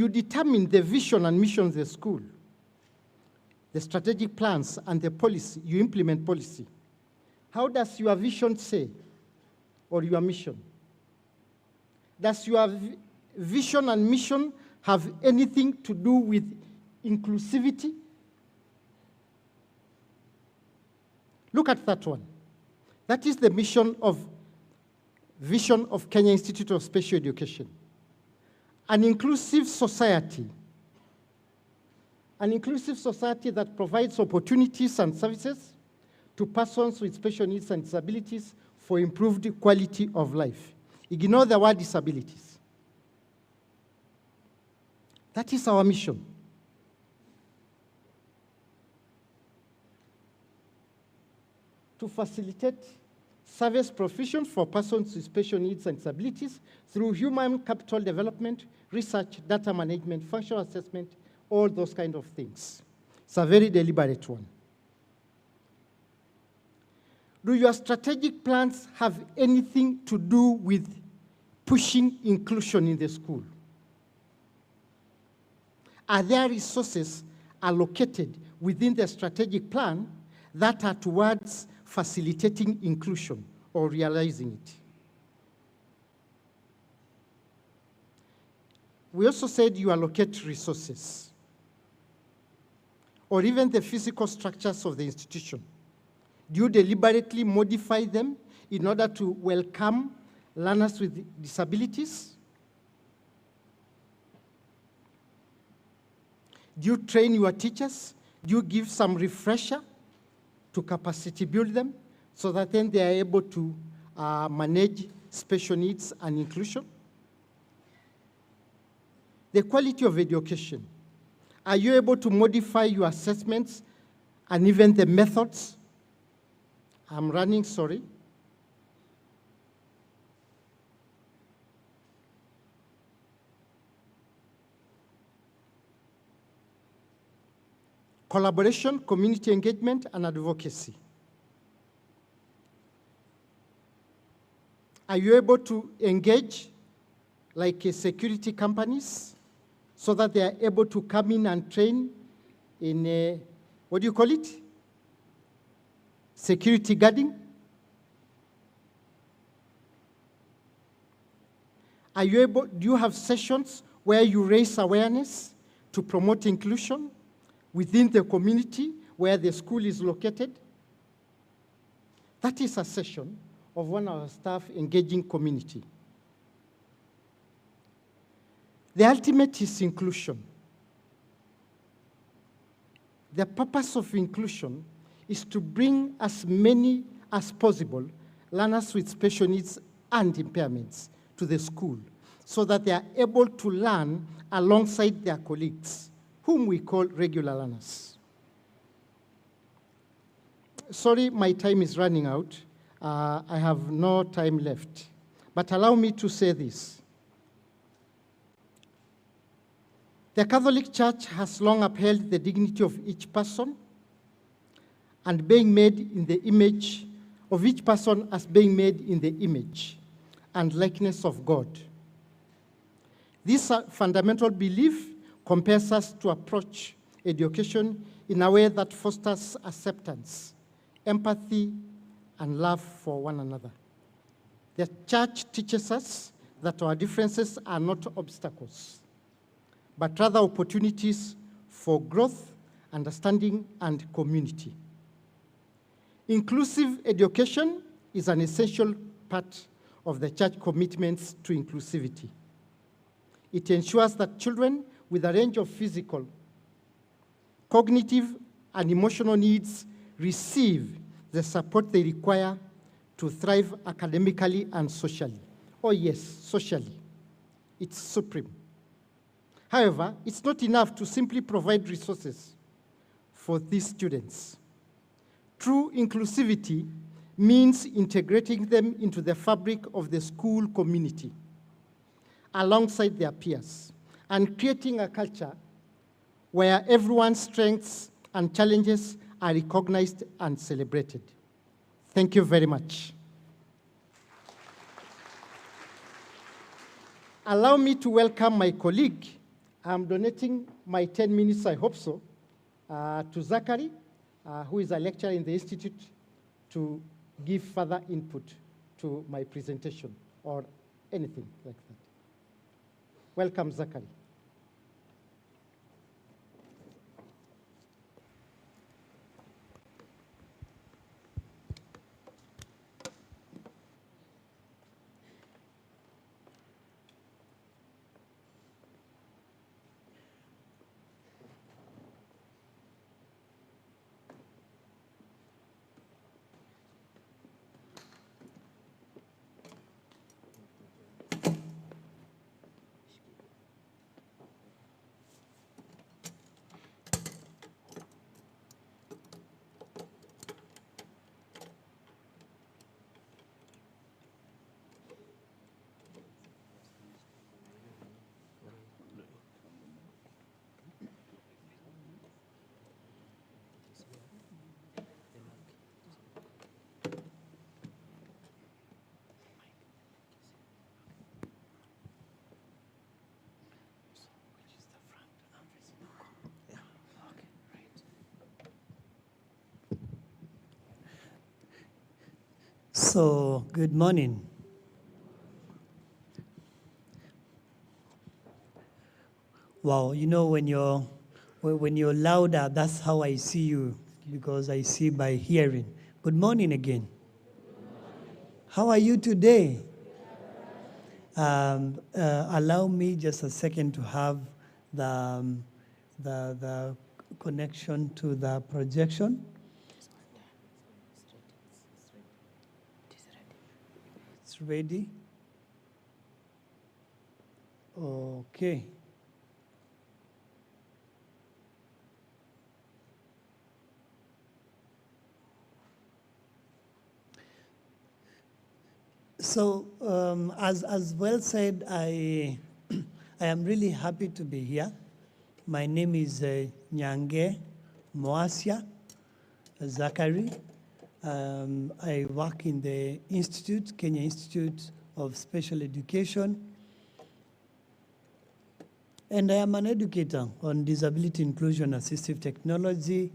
determine the vision and mission of the school, the strategic plans and the policy. You implement policy. How does your vision say, or your mission? Does your vision and mission have anything to do with inclusivity? Look at that one. That is the vision of Kenya Institute of Special Education. An inclusive society An inclusive society that provides opportunities and services to persons with special needs and disabilities for improved quality of life. Ignore the word disabilities. That is our mission. To facilitate service provision for persons with special needs and disabilities through human capital development, research, data management, functional assessment, all those kind of things. It's a very deliberate one. Do your strategic plans have anything to do with pushing inclusion in the school? Are there resources allocated within the strategic plan that are towards facilitating inclusion or realizing it? We also said you allocate resources or even the physical structures of the institution. Do you deliberately modify them in order to welcome learners with disabilities? Do you train your teachers? Do you give some refresher to capacity build them so that then they are able to manage special needs and inclusion? The quality of education. Are you able to modify your assessments and even the methods? I'm running, sorry. Collaboration, community engagement, and advocacy. Are you able to engage like security companies so that they are able to come in and train in, what do you call it? Security guarding? Are you able, do you have sessions where you raise awareness to promote inclusion within the community where the school is located? That is a session of one of our staff engaging community. The ultimate is inclusion. The purpose of inclusion is to bring as many as possible learners with special needs and impairments to the school so that they are able to learn alongside their colleagues, whom we call regular learners. Sorry, my time is running out. I have no time left. But allow me to say this. The Catholic Church has long upheld the dignity of each person and being made in the image of each person as being made in the image and likeness of God. This fundamental belief compels us to approach education in a way that fosters acceptance, empathy, and love for one another. The church teaches us that our differences are not obstacles, but rather opportunities for growth, understanding, and community. Inclusive education is an essential part of the church commitments to inclusivity. It ensures that children with a range of physical, cognitive, and emotional needs receive the support they require to thrive academically and socially. Oh yes, socially. It's supreme. However, it's not enough to simply provide resources for these students. True inclusivity means integrating them into the fabric of the school community alongside their peers and creating a culture where everyone's strengths and challenges are recognized and celebrated. Thank you very much. Allow me to welcome my colleague. I'm donating my 10 minutes, I hope so, to Zachary, who is a lecturer in the Institute, to give further input to my presentation or anything like that. Welcome, Zachary. So, good morning. Wow, you know, when you're louder, that's how I see you, because I see by hearing. Good morning again. How are you today? Allow me just a second to have the connection to the projection. It's ready. Okay. So, as well said, I am really happy to be here. My name is Nyange Moasia Zachary. I work in the Institute, Kenya Institute of Special Education, and I am an educator on disability inclusion assistive technology,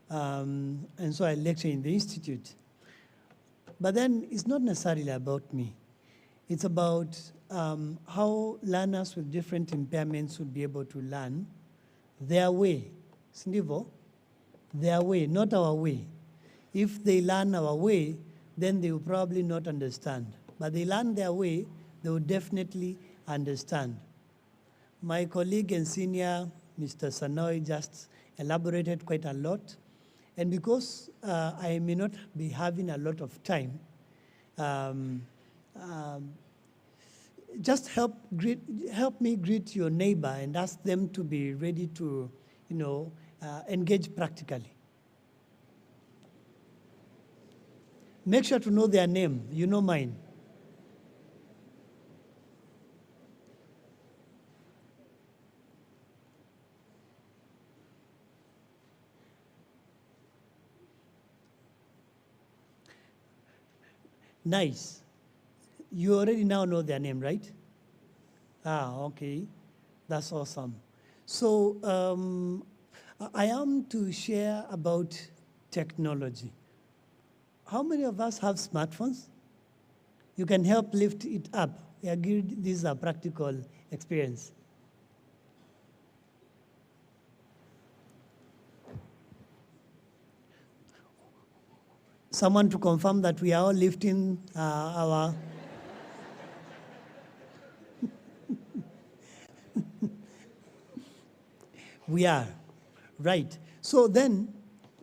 and so I lecture in the Institute. But then it's not necessarily about me. It's about how learners with different impairments would be able to learn their way. Sindivo? Their way, not our way. If they learn our way, then they will probably not understand. But they learn their way, they will definitely understand. My colleague and senior, Mr. Sanoi, just elaborated quite a lot. And because I may not be having a lot of time, just help me greet your neighbor and ask them to be ready to, engage practically. Make sure to know their name. You know mine. Nice. You already now know their name, right? Okay. That's awesome. So I am to share about technology. How many of us have smartphones? You can help lift it up. I agree this is a practical experience. Someone to confirm that we are all lifting our... We are, right. So then,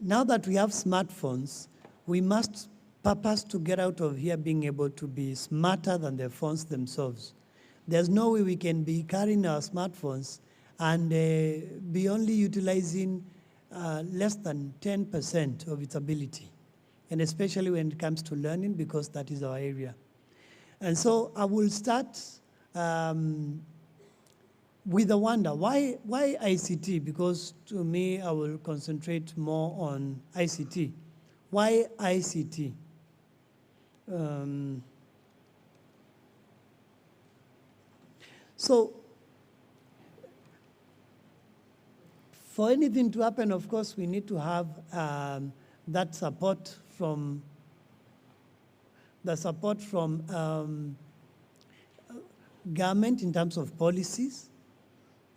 now that we have smartphones, we must purpose to get out of here being able to be smarter than the phones themselves. There's no way we can be carrying our smartphones and be only utilizing less than 10% of its ability, and especially when it comes to learning, because that is our area. And so I will start with a wonder. Why ICT? Because to me, I will concentrate more on ICT. Why ICT? So, for anything to happen, of course, we need to have that support from government in terms of policies.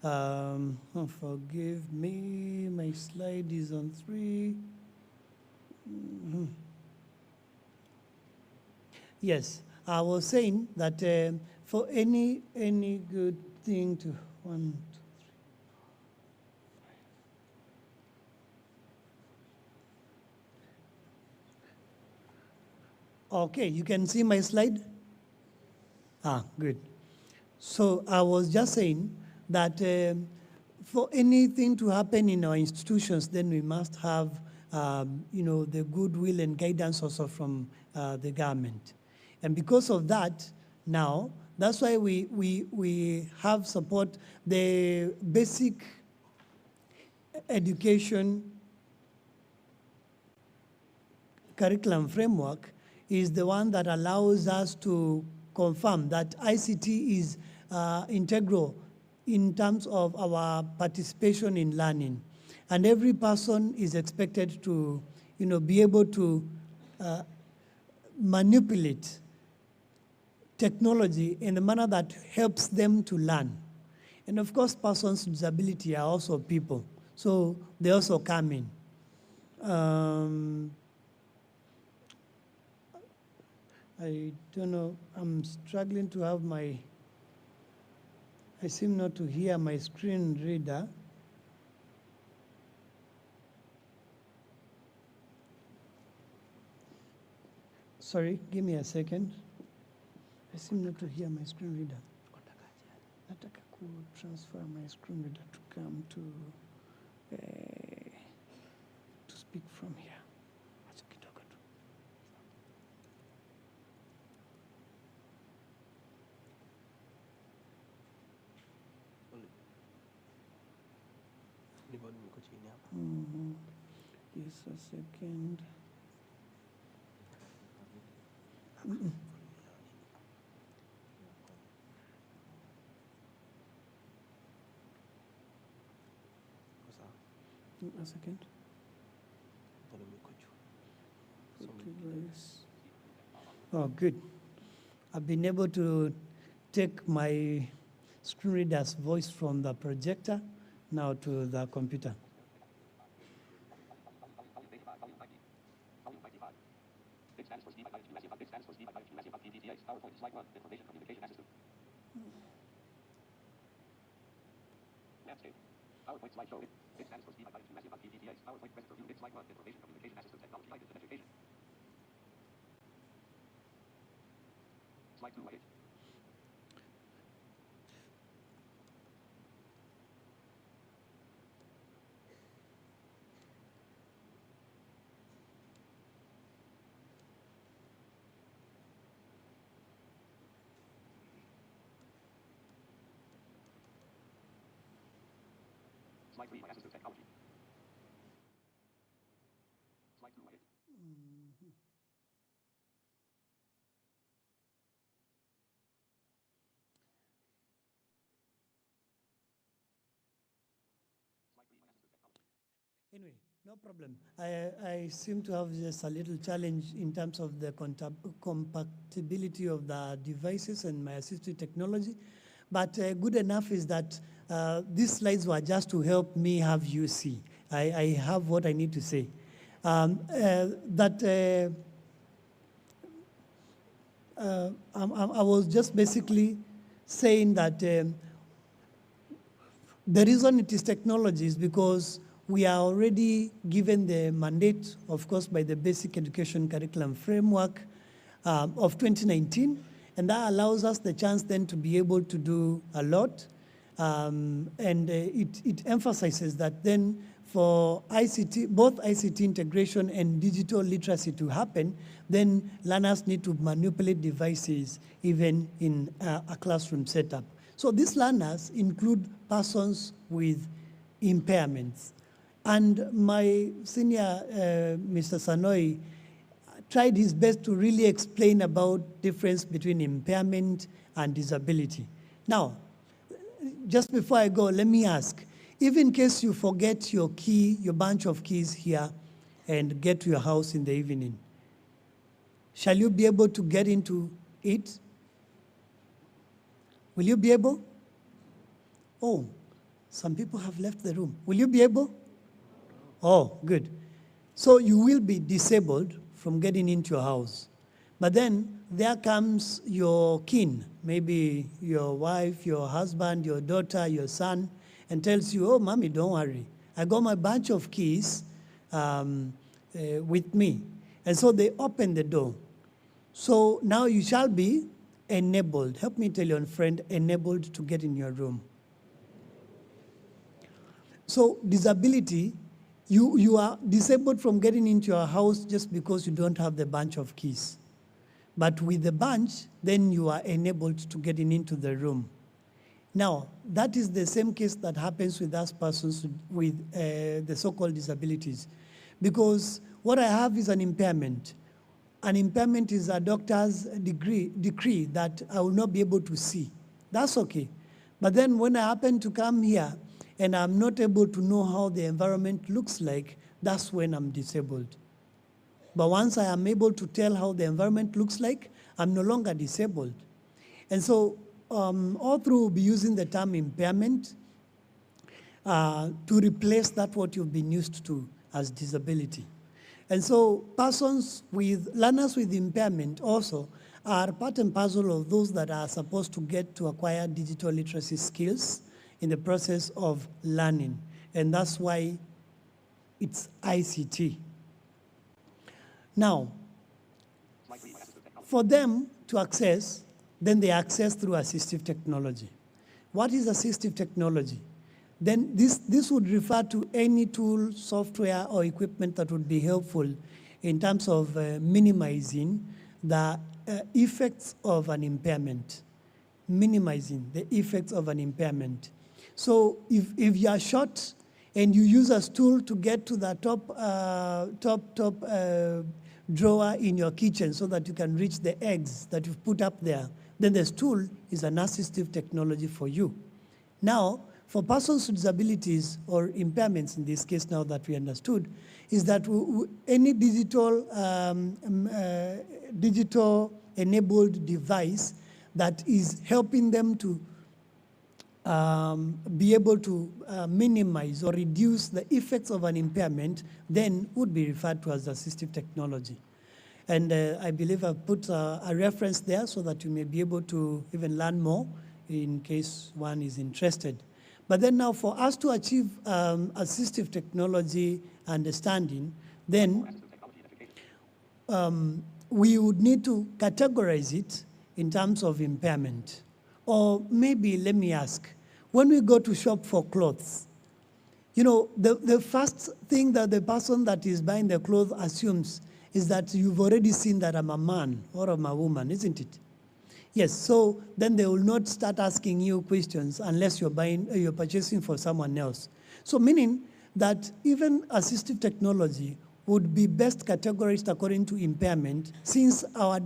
Forgive me, my slide is on 3. Yes, I was saying that for any good thing to 1, 2, 3. Okay, you can see my slide? Good. So I was just saying that for anything to happen in our institutions, then we must have the goodwill and guidance also from the government. And because of that, now, that's why we have support. The basic education curriculum framework is the one that allows us to confirm that ICT is integral in terms of our participation in learning. And every person is expected to be able to manipulate technology in a manner that helps them to learn. And of course, persons with disability are also people, so they also come in. I don't know, I'm struggling to have I seem not to hear my screen reader. Sorry, give me a second. I seem not to hear my screen reader. Nataka transfer my screen reader to come to speak from here. Yes, a second. A second. Oh, good. I've been able to take my screen reader's voice from the projector now to the computer. Slide 3 by assistive technology. Slide 2 by it. Anyway, no problem. I seem to have just a little challenge in terms of the compatibility of the devices and my assistive technology. But good enough is that these slides were just to help me have you see. I have what I need to say. I was just basically saying that the reason it is technology is because we are already given the mandate, of course, by the Basic Education Curriculum Framework of 2019, and that allows us the chance then to be able to do a lot. It emphasizes that then for ICT, both ICT integration and digital literacy to happen, then learners need to manipulate devices even in a classroom setup. So these learners include persons with impairments. And my senior, Mr. Sanoi, tried his best to really explain about difference between impairment and disability. Now, just before I go, let me ask, if in case you forget your key, your bunch of keys here, and get to your house in the evening, shall you be able to get into it? Will you be able? Oh, some people have left the room. Will you be able? Oh, good. So you will be disabled from getting into your house. But then there comes your kin, maybe your wife, your husband, your daughter, your son, and tells you, oh, mommy, don't worry. I got my bunch of keys with me. And so they open the door. So now you shall be enabled. Help me tell your friend, enabled to get in your room. So disability, you are disabled from getting into your house just because you don't have the bunch of keys. But with the bunch, then you are enabled to getting into the room. Now, that is the same case that happens with us persons with the so-called disabilities. Because what I have is an impairment. An impairment is a doctor's decree that I will not be able to see. That's okay. But then when I happen to come here and I'm not able to know how the environment looks like, that's when I'm disabled. But once I am able to tell how the environment looks like, I'm no longer disabled. And so all through we'll be using the term impairment to replace that what you've been used to as disability. And so learners with impairment also are part and parcel of those that are supposed to get to acquire digital literacy skills in the process of learning. And that's why it's ICT. Now, for them to access, then they access through assistive technology. What is assistive technology? Then this would refer to any tool, software, or equipment that would be helpful in terms of minimizing the effects of an impairment. Minimizing the effects of an impairment. So if you are short and you use a stool to get to the top drawer in your kitchen so that you can reach the eggs that you've put up there, then the stool is an assistive technology for you. Now, for persons with disabilities or impairments, in this case now that we understood, is that any digital enabled device that is helping them to be able to minimize or reduce the effects of an impairment, then would be referred to as assistive technology. And I believe I've put a reference there so that you may be able to even learn more in case one is interested. But then now for us to achieve assistive technology understanding, then we would need to categorize it in terms of impairment. Or maybe, let me ask, when we go to shop for clothes, you know, the first thing that the person that is buying the clothes assumes is that you've already seen that I'm a man or I'm a woman, isn't it? Yes, so then they will not start asking you questions unless you're purchasing for someone else. So meaning that even assistive technology would be best categorized according to impairment, since our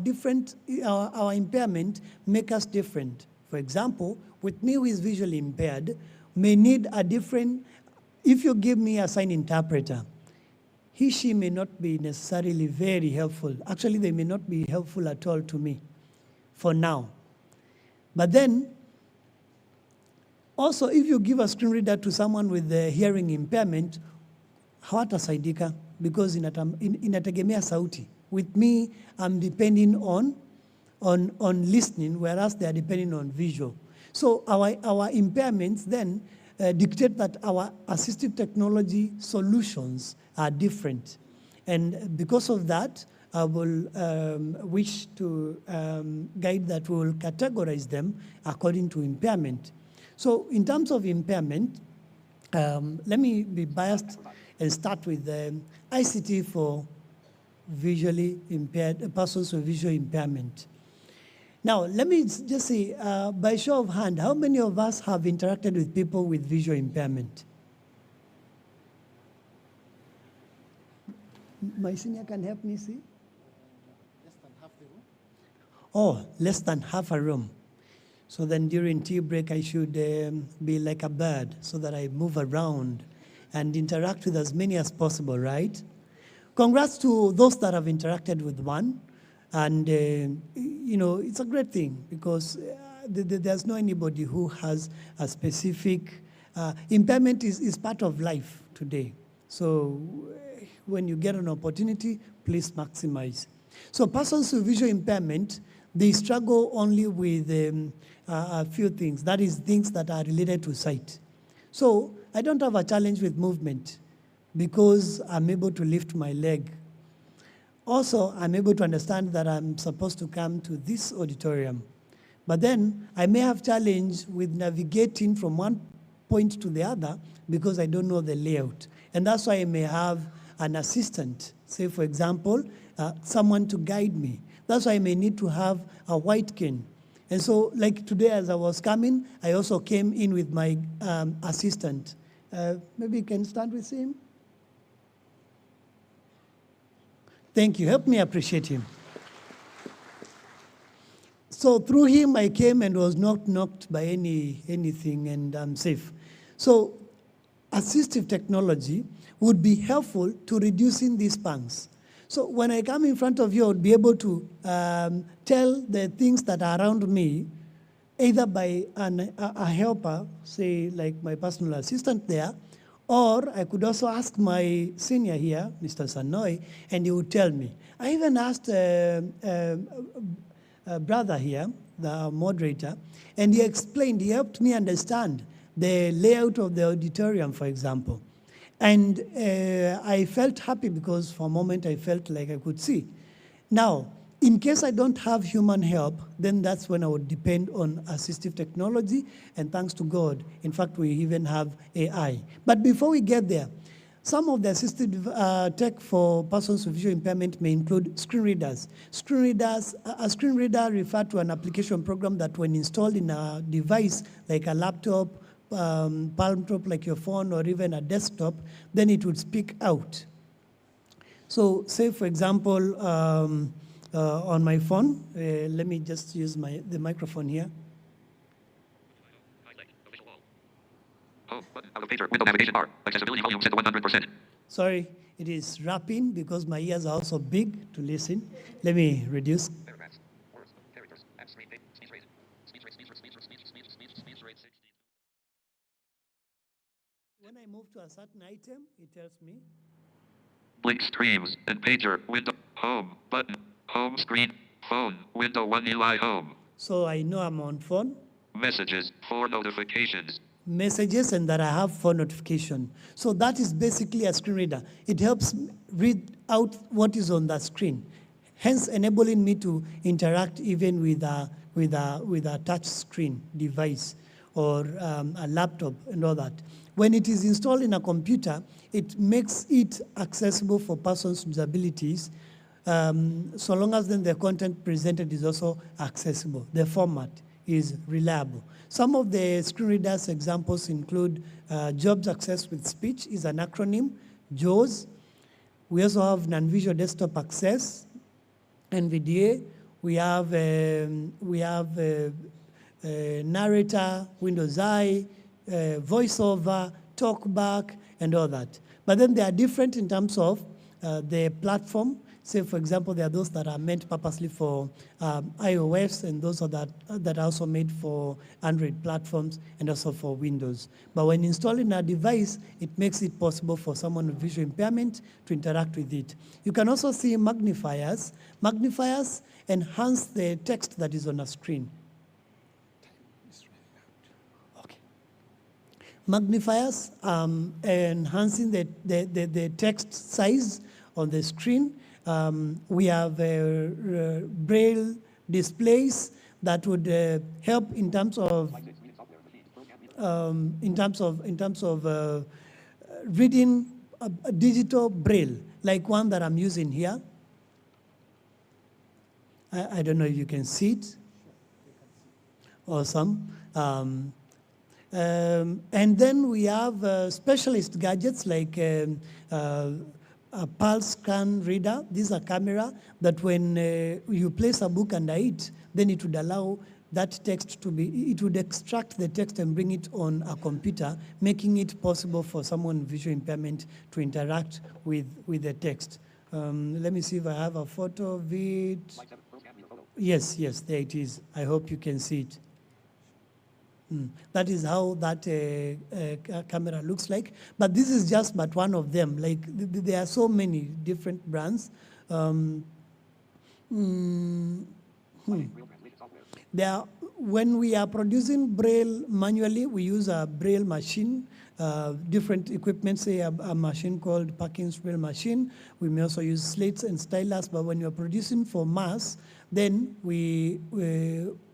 impairment make us different. For example, with me who is visually impaired, may need a different, if you give me a sign interpreter, she may not be necessarily very helpful. Actually, they may not be helpful at all to me for now. But then, also if you give a screen reader to someone with the hearing impairment, hawatasaidika because inategemea sauti. With me, I'm depending on listening, whereas they are depending on visual. So our impairments then dictate that our assistive technology solutions are different. And because of that, I will wish to guide that we will categorize them according to impairment. So in terms of impairment, let me be biased and start with ICT for visually impaired persons with visual impairment. Now, let me just say, by show of hand, how many of us have interacted with people with visual impairment? My senior can help me see? Less than half the room. Oh, less than half a room. So then during tea break, I should be like a bird so that I move around and interact with as many as possible, right? Congrats to those that have interacted with one. And, you know, it's a great thing because there's no anybody who has a specific, impairment is part of life today. So when you get an opportunity, please maximize. So persons with visual impairment, they struggle only with a few things. That is things that are related to sight. So I don't have a challenge with movement because I'm able to lift my leg. Also, I'm able to understand that I'm supposed to come to this auditorium. But then I may have challenge with navigating from one point to the other because I don't know the layout. And that's why I may have an assistant, say for example, someone to guide me. That's why I may need to have a white cane. And so like today as I was coming, I also came in with my assistant. Maybe you can stand with him. Thank you. Help me appreciate him. So through him, I came and was not knocked by anything, and I'm safe. So assistive technology would be helpful to reducing these pangs. So when I come in front of you, I would be able to tell the things that are around me, either by a helper, say like my personal assistant there, or I could also ask my senior here, Mr. Sanoy, and he would tell me. I even asked a brother here, the moderator, and he explained, he helped me understand the layout of the auditorium, for example. And I felt happy because for a moment I felt like I could see. Now, in case I don't have human help, then that's when I would depend on assistive technology, and thanks to God, in fact, we even have AI. But before we get there, some of the assistive tech for persons with visual impairment may include screen readers. Screen readers, a screen reader refers to an application program that when installed in a device like a laptop, palm top like your phone, or even a desktop, then it would speak out. So say for example, on my phone, let me just use the microphone here. Home button out of pager. Window navigation bar. Accessibility volume set to 100%. Sorry, it is rapping because my ears are also big to listen. Let me reduce. Paragraphs. Words. Characters. And screen rate. Speech rate. Speech rate. Speech rate 60. When I move to a certain item, it tells me. Blink streams and pager. Window. Home button. Home screen. Phone. Window 1 Eli home. So I know I'm on phone. Messages. 4 notifications. Messages, and that I have for notification. So that is basically a screen reader. It helps read out what is on the screen, hence enabling me to interact even with a touch screen device or a laptop and all that. When it is installed in a computer, it makes it accessible for persons with disabilities, so long as then the content presented is also accessible. The format is reliable. Some of the screen readers examples include Jobs Access with Speech is an acronym, JAWS. We also have non-visual desktop access, NVDA. We have narrator, Windows Eye, voiceover, talkback, and all that. But then they are different in terms of the platform. Say, for example, there are those that are meant purposely for iOS, and those that are also made for Android platforms and also for Windows. But when installing a device, it makes it possible for someone with visual impairment to interact with it. You can also see magnifiers. Magnifiers enhance the text that is on a screen. Okay. Magnifiers enhancing the text size on the screen. We have braille displays that would help in terms of reading a digital braille, like one that I'm using here. I don't know if you can see it. Awesome. And then we have specialist gadgets like a pulse scan reader. This is a camera that when you place a book under it, then it would allow that text to be, it would extract the text and bring it on a computer, making it possible for someone with visual impairment to interact with the text. Let me see if I have a photo of it. Yes, there it is. I hope you can see it. That is how that camera looks like. But this is just but one of them. Like there are so many different brands. When we are producing Braille manually, we use a Braille machine, different equipment, say a machine called Perkins Braille machine. We may also use slates and stylus, but when you're producing for mass, then we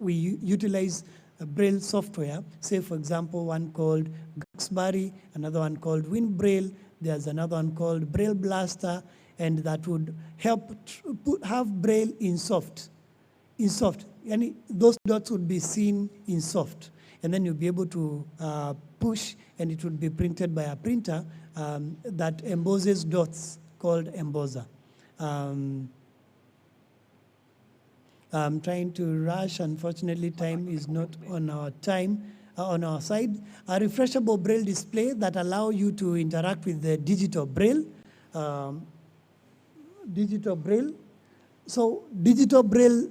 utilize Braille software, say for example one called Gaxbury, another one called WinBraille, there's another one called Braille Blaster, and that would help have Braille in soft. And those dots would be seen in soft, and then you'll be able to push, and it would be printed by a printer that embosses dots called embosser. I'm trying to rush. Unfortunately, time is not on our side. A refreshable Braille display that allow you to interact with the digital Braille. digital braille. So digital braille,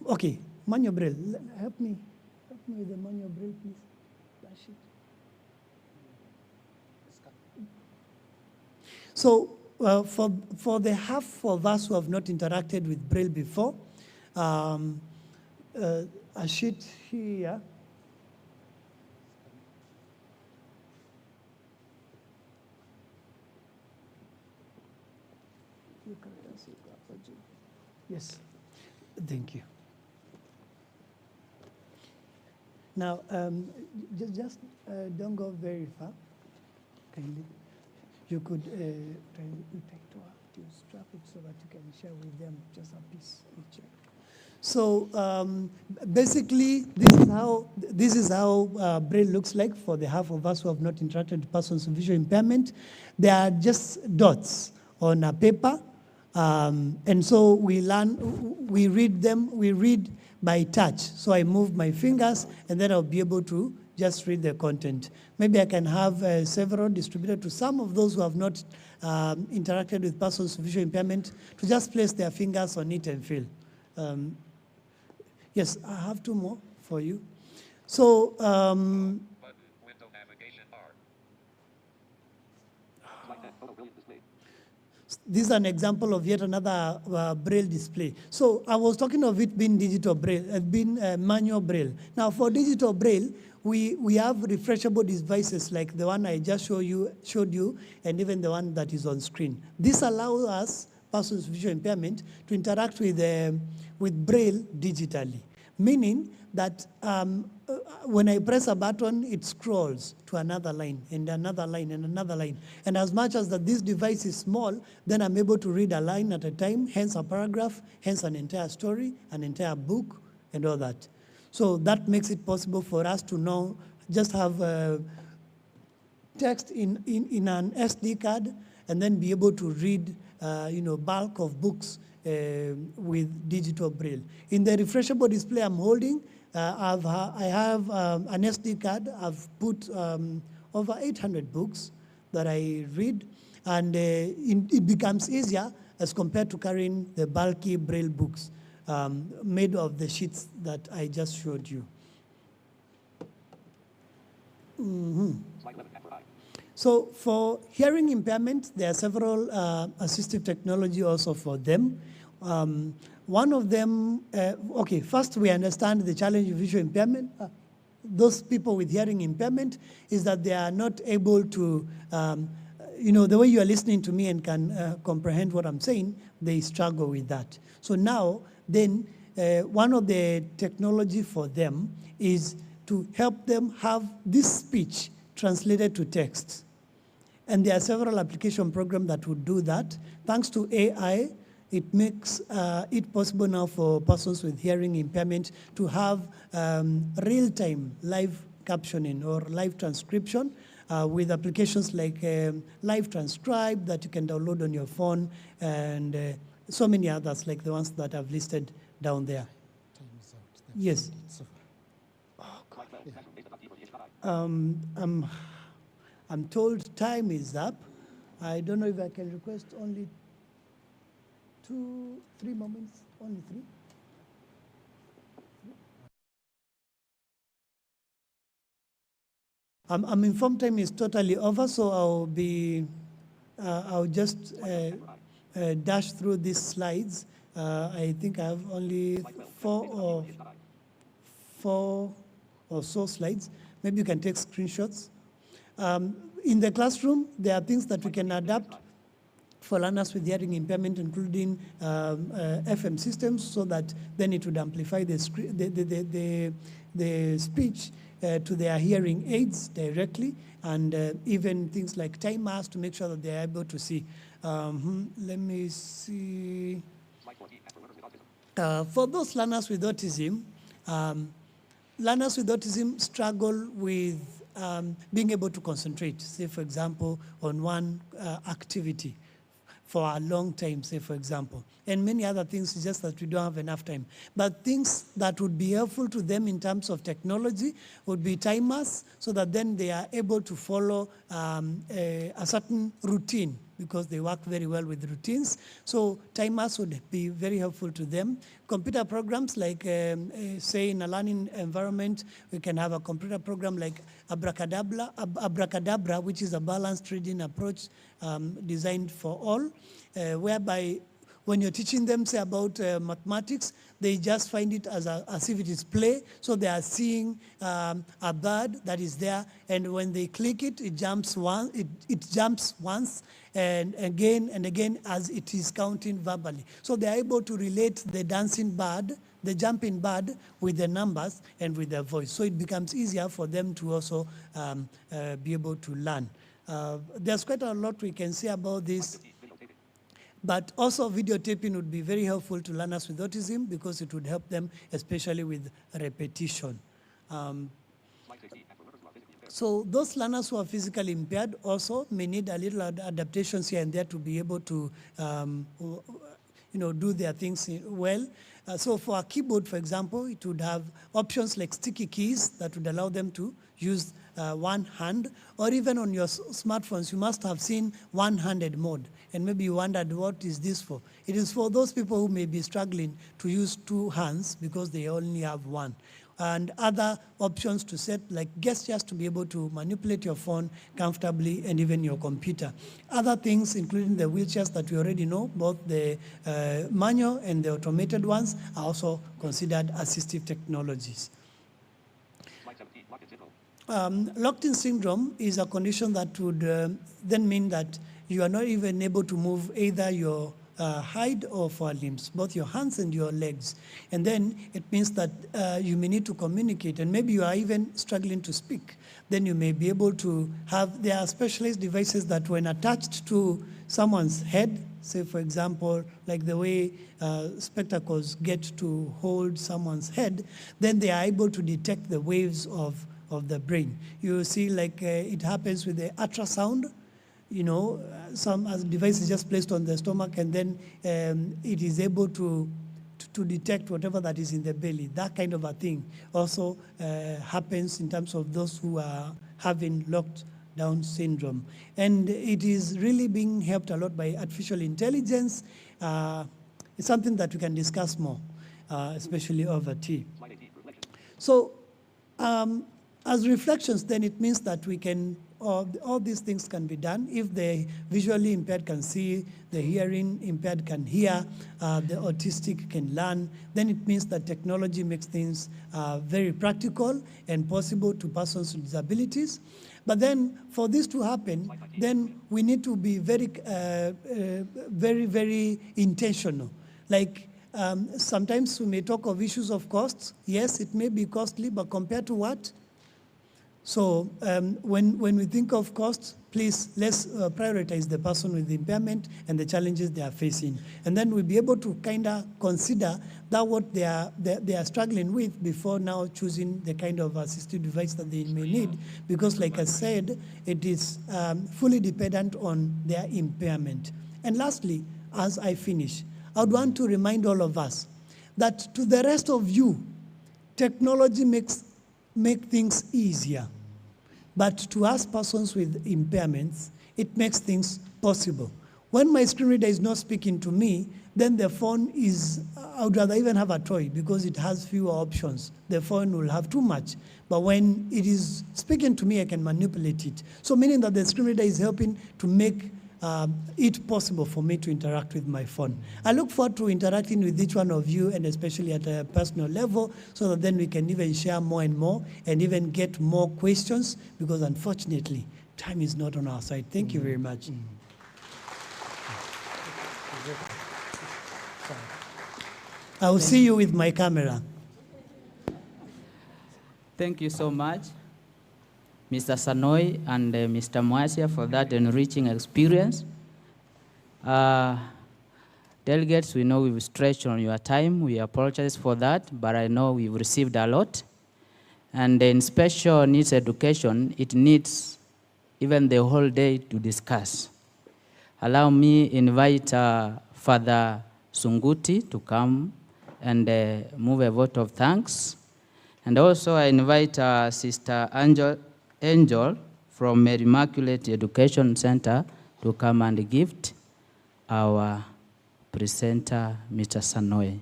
okay, manual braille. Help me with the manual braille, please. Dash it. So for the half of us who have not interacted with braille before, a sheet here. Yes, thank you. Now, just don't go very far, kindly. You could try to strap it so that you can share with them just a piece picture. So basically, this is how braille looks like for the half of us who have not interacted with persons with visual impairment. They are just dots on a paper. And so we read them, we read by touch. So I move my fingers and then I'll be able to just read the content. Maybe I can have several distributed to some of those who have not interacted with persons with visual impairment to just place their fingers on it and feel. Yes, I have two more for you. So, Button, window navigation bar. Like that, photo brilliant display. this is an example of yet another braille display. So I was talking of it being digital braille, being manual braille. Now for digital braille, we have refreshable devices like the one I just showed you, and even the one that is on screen. This allows us, persons with visual impairment, to interact with braille digitally, meaning that when I press a button, it scrolls to another line and another line and another line. And as much as that this device is small, then I'm able to read a line at a time, hence a paragraph, hence an entire story, an entire book, and all that. So that makes it possible for us to now just have text in an SD card and then be able to read bulk of books with digital braille. In the refreshable display I'm holding, I have an SD card. I've put over 800 books that I read, and it becomes easier as compared to carrying the bulky braille books made of the sheets that I just showed you. So for hearing impairment, there are several assistive technology also for them. One of them, okay, first we understand the challenge of visual impairment. Those people with hearing impairment is that they are not able to, the way you are listening to me and can comprehend what I'm saying, they struggle with that. So now, then, one of the technology for them is to help them have this speech translated to text. And there are several application programs that would do that. Thanks to AI, it makes it possible now for persons with hearing impairment to have real-time live captioning or live transcription with applications like Live Transcribe that you can download on your phone, and so many others like the ones that I've listed down there. Yes. Oh, God. Yeah. I'm told time is up. I don't know if I can request only 3 moments, only 3. I'm informed time is totally over, so I'll just dash through these slides. I think I have only 4 or so slides. Maybe you can take screenshots. In the classroom, there are things that we can adapt for learners with hearing impairment, including FM systems, so that then it would amplify the speech to their hearing aids directly, and even things like timers to make sure that they're able to see. Let me see. For those learners with autism struggle with being able to concentrate, say, for example, on one activity for a long time, say, for example. And many other things, it's just that we don't have enough time. But things that would be helpful to them in terms of technology would be timers, so that then they are able to follow a certain routine because they work very well with routines. So timers would be very helpful to them. Computer programs like, say in a learning environment, we can have a computer program like Abracadabra, which is a balanced reading approach designed for all, whereby when you're teaching them, say, about mathematics, they just find it as if it is play. So they are seeing a bird that is there, and when they click it, it jumps once, and again as it is counting verbally. So they are able to relate the dancing bird, the jumping bird, with the numbers and with their voice. So it becomes easier for them to also be able to learn. There's quite a lot we can say about this. But also videotaping would be very helpful to learners with autism because it would help them, especially with repetition. So those learners who are physically impaired also may need a little adaptations here and there to be able to do their things well. So for a keyboard, for example, it would have options like sticky keys that would allow them to use one hand, or even on your smartphones, you must have seen one-handed mode. And maybe you wondered, what is this for? It is for those people who may be struggling to use two hands because they only have one. And other options to set, like gestures to be able to manipulate your phone comfortably and even your computer. Other things, including the wheelchairs that we already know, both the manual and the automated ones, are also considered assistive technologies. Locked-in syndrome is a condition that would then mean that you are not even able to move either your hide or forelimbs, both your hands and your legs. And then it means that you may need to communicate, and maybe you are even struggling to speak. Then you may be able to have, there are specialized devices that when attached to someone's head, say for example, like the way spectacles get to hold someone's head, then they are able to detect the waves of the brain. You see, like it happens with the ultrasound. Some device is just placed on the stomach, and then it is able to detect whatever that is in the belly. That kind of a thing also happens in terms of those who are having locked down syndrome. And it is really being helped a lot by artificial intelligence. It's something that we can discuss more, especially over tea. So as reflections, then it means that we can, all these things can be done. If the visually impaired can see, the hearing impaired can hear, the autistic can learn, then it means that technology makes things very practical and possible to persons with disabilities. But then for this to happen, then we need to be very, very intentional. Like sometimes we may talk of issues of costs. Yes, it may be costly, but compared to what? So when we think of costs, please let's prioritize the person with the impairment and the challenges they are facing. And then we'll be able to kind of consider that what they are struggling with before now choosing the kind of assistive device that they may need. Because like I said, it is fully dependent on their impairment. And lastly, as I finish, I would want to remind all of us that to the rest of you, technology makes things easier. But to us persons with impairments, it makes things possible. When my screen reader is not speaking to me, then the phone is, I would rather even have a toy because it has fewer options. The phone will have too much. But when it is speaking to me, I can manipulate it. So meaning that the screen reader is helping to make it possible for me to interact with my phone. I look forward to interacting with each one of you, and especially at a personal level, so that then we can even share more and more and even get more questions, because unfortunately, time is not on our side. Thank you very much. I will see you with my camera. Thank you so much, Mr. Sanoy and Mr. Mwasia, for that enriching experience. Delegates, we know we've stretched on your time. We apologize for that, but I know we've received a lot. And in special needs education, it needs even the whole day to discuss. Allow me invite Father Sunguti to come and move a vote of thanks. And also I invite Sister Angel from Mary Immaculate Education Center to come and gift our presenter, Mr. Sanoe.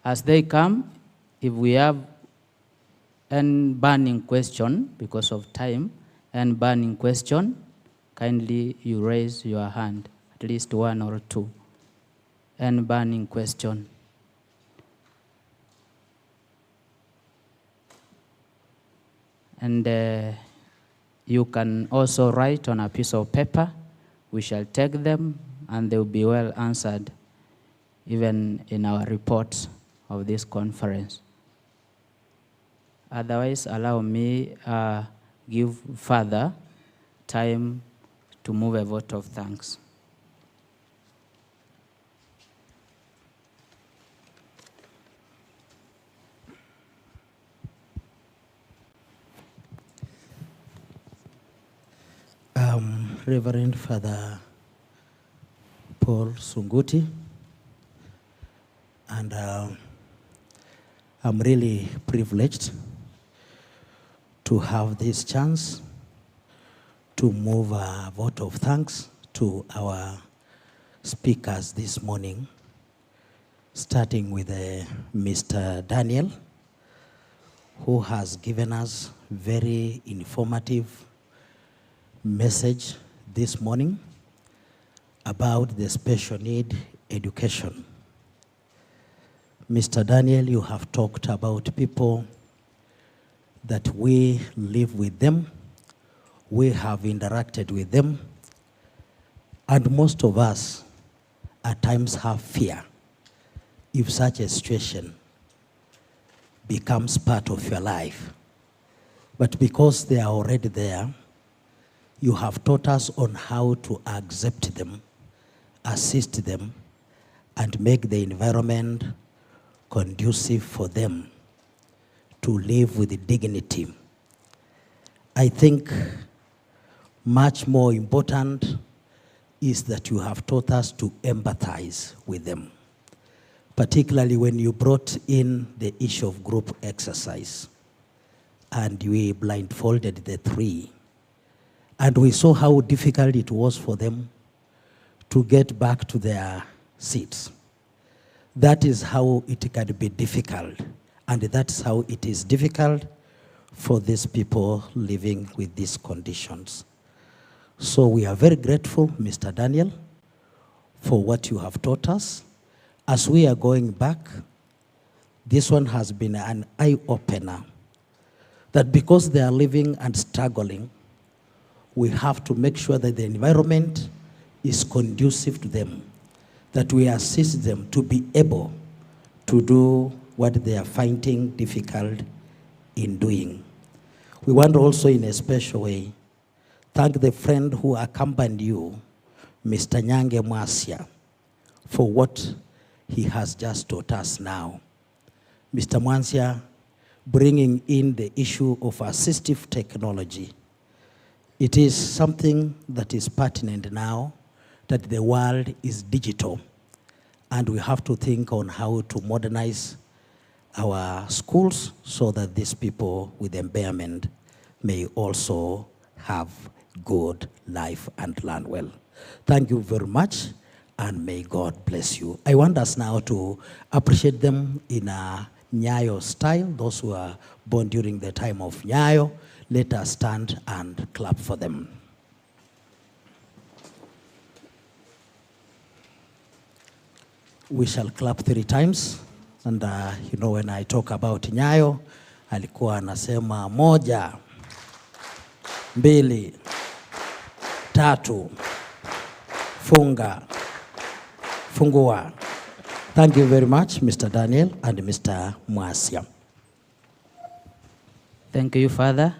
As they come, if we have any burning question, because of time, and burning question, kindly you raise your hand, at least one or two. And burning question. And you can also write on a piece of paper. We shall take them, and they will be well answered, even in our reports of this conference. Otherwise, allow me give further time to move a vote of thanks. Reverend Father Paul Sunguti, and I'm really privileged to have this chance to move a vote of thanks to our speakers this morning, starting with Mr. Daniel, who has given us very informative message this morning about the special need education. Mr. Daniel, you have talked about people that we live with them, we have interacted with them, and most of us at times have fear if such a situation becomes part of your life. But because they are already there, you have taught us on how to accept them, assist them, and make the environment conducive for them to live with dignity. I think much more important is that you have taught us to empathize with them, particularly when you brought in the issue of group exercise, and we blindfolded the three. And we saw how difficult it was for them to get back to their seats. That is how it can be difficult. And that's how it is difficult for these people living with these conditions. So we are very grateful, Mr. Daniel, for what you have taught us. As we are going back, this one has been an eye-opener, that because they are living and struggling, we have to make sure that the environment is conducive to them, that we assist them to be able to do what they are finding difficult in doing. We want also, in a special way, thank the friend who accompanied you, Mr. Nyange Mwasia, for what he has just taught us now. Mr. Mwasia, bringing in the issue of assistive technology. It is something that is pertinent now, that the world is digital, and we have to think on how to modernize our schools so that these people with impairment may also have good life and learn well. Thank you very much, and may God bless you. I want us now to appreciate them in a Nyayo style, those who are born during the time of Nyayo. Let us stand and clap for them. We shall clap 3 times. And you know, when I talk about Nyayo, alikuwa anasema 1, 2, 3, funga, fungua. Thank you very much, Mr. Daniel and Mr. Mwasia. Thank you, Father.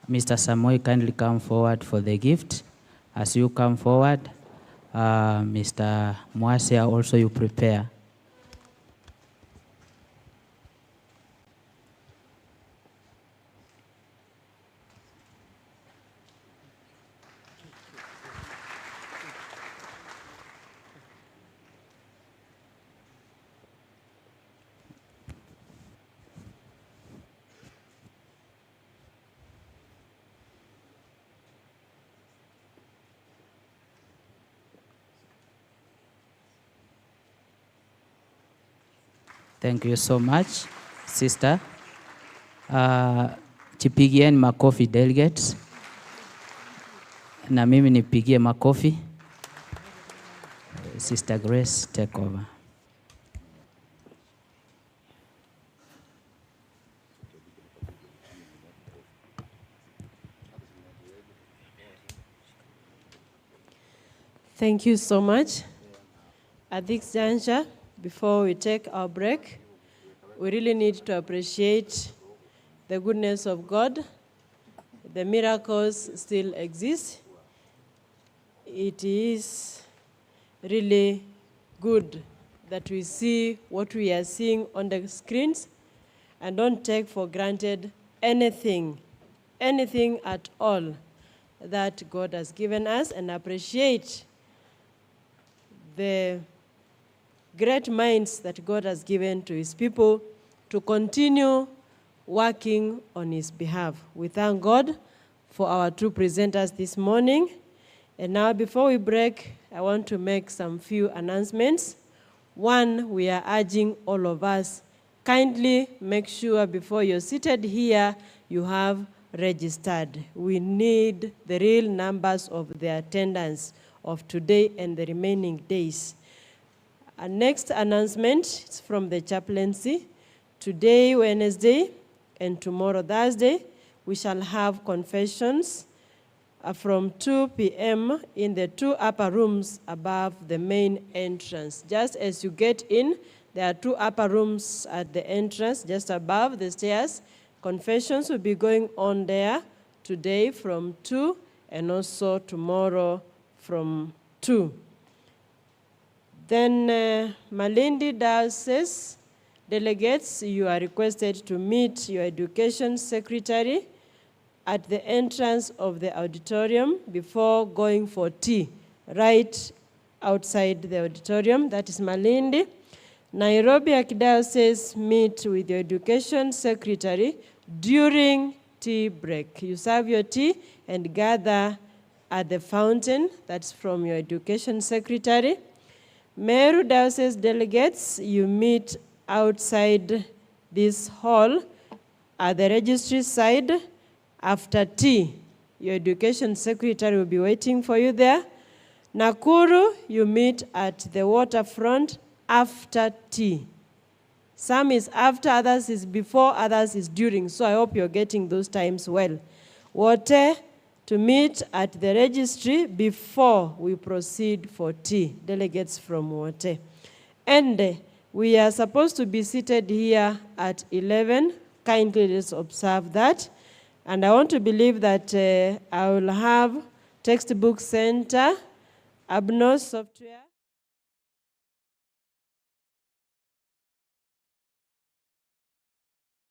Mr. Samoy, kindly come forward for the gift. As you come forward, Mr. Mwasia, also you prepare. Thank you so much, sister. Chipigieni makofi delegates. Na mimi nipigie makofi. Sister Grace, take over. Thank you so much. At this juncture, before we take our break, we really need to appreciate the goodness of God. The miracles still exist. It is really good that we see what we are seeing on the screens and don't take for granted anything at all that God has given us, and appreciate the great minds that God has given to his people to continue working on his behalf. We thank God for our two presenters this morning. And now, before we break, I want to make some few announcements. One, we are urging all of us, kindly make sure before you're seated here, you have registered. We need the real numbers of the attendance of today and the remaining days. Our next announcement is from the chaplaincy. Today, Wednesday, and tomorrow, Thursday, we shall have confessions from 2 p.m. in the 2 upper rooms above the main entrance. Just as you get in, there are 2 upper rooms at the entrance, just above the stairs. Confessions will be going on there today from 2, and also tomorrow from 2. Then Malindi Diocese delegates, you are requested to meet your education secretary at the entrance of the auditorium before going for tea, right outside the auditorium. That is Malindi. Nairobi Archdiocese, meet with your education secretary during tea break. You serve your tea and gather at the fountain. That's from your education secretary. Meru Diocese delegates, you meet outside this hall at the registry side after tea. Your education secretary will be waiting for you there. Nakuru, you meet at the waterfront after tea. Some is after, others is before, others is during. So I hope you're getting those times well. Wote, to meet at the registry before we proceed for tea. Delegates from Wote. And we are supposed to be seated here at 11. Kindly let's observe that. And I want to believe that I will have textbook center, Abnos software.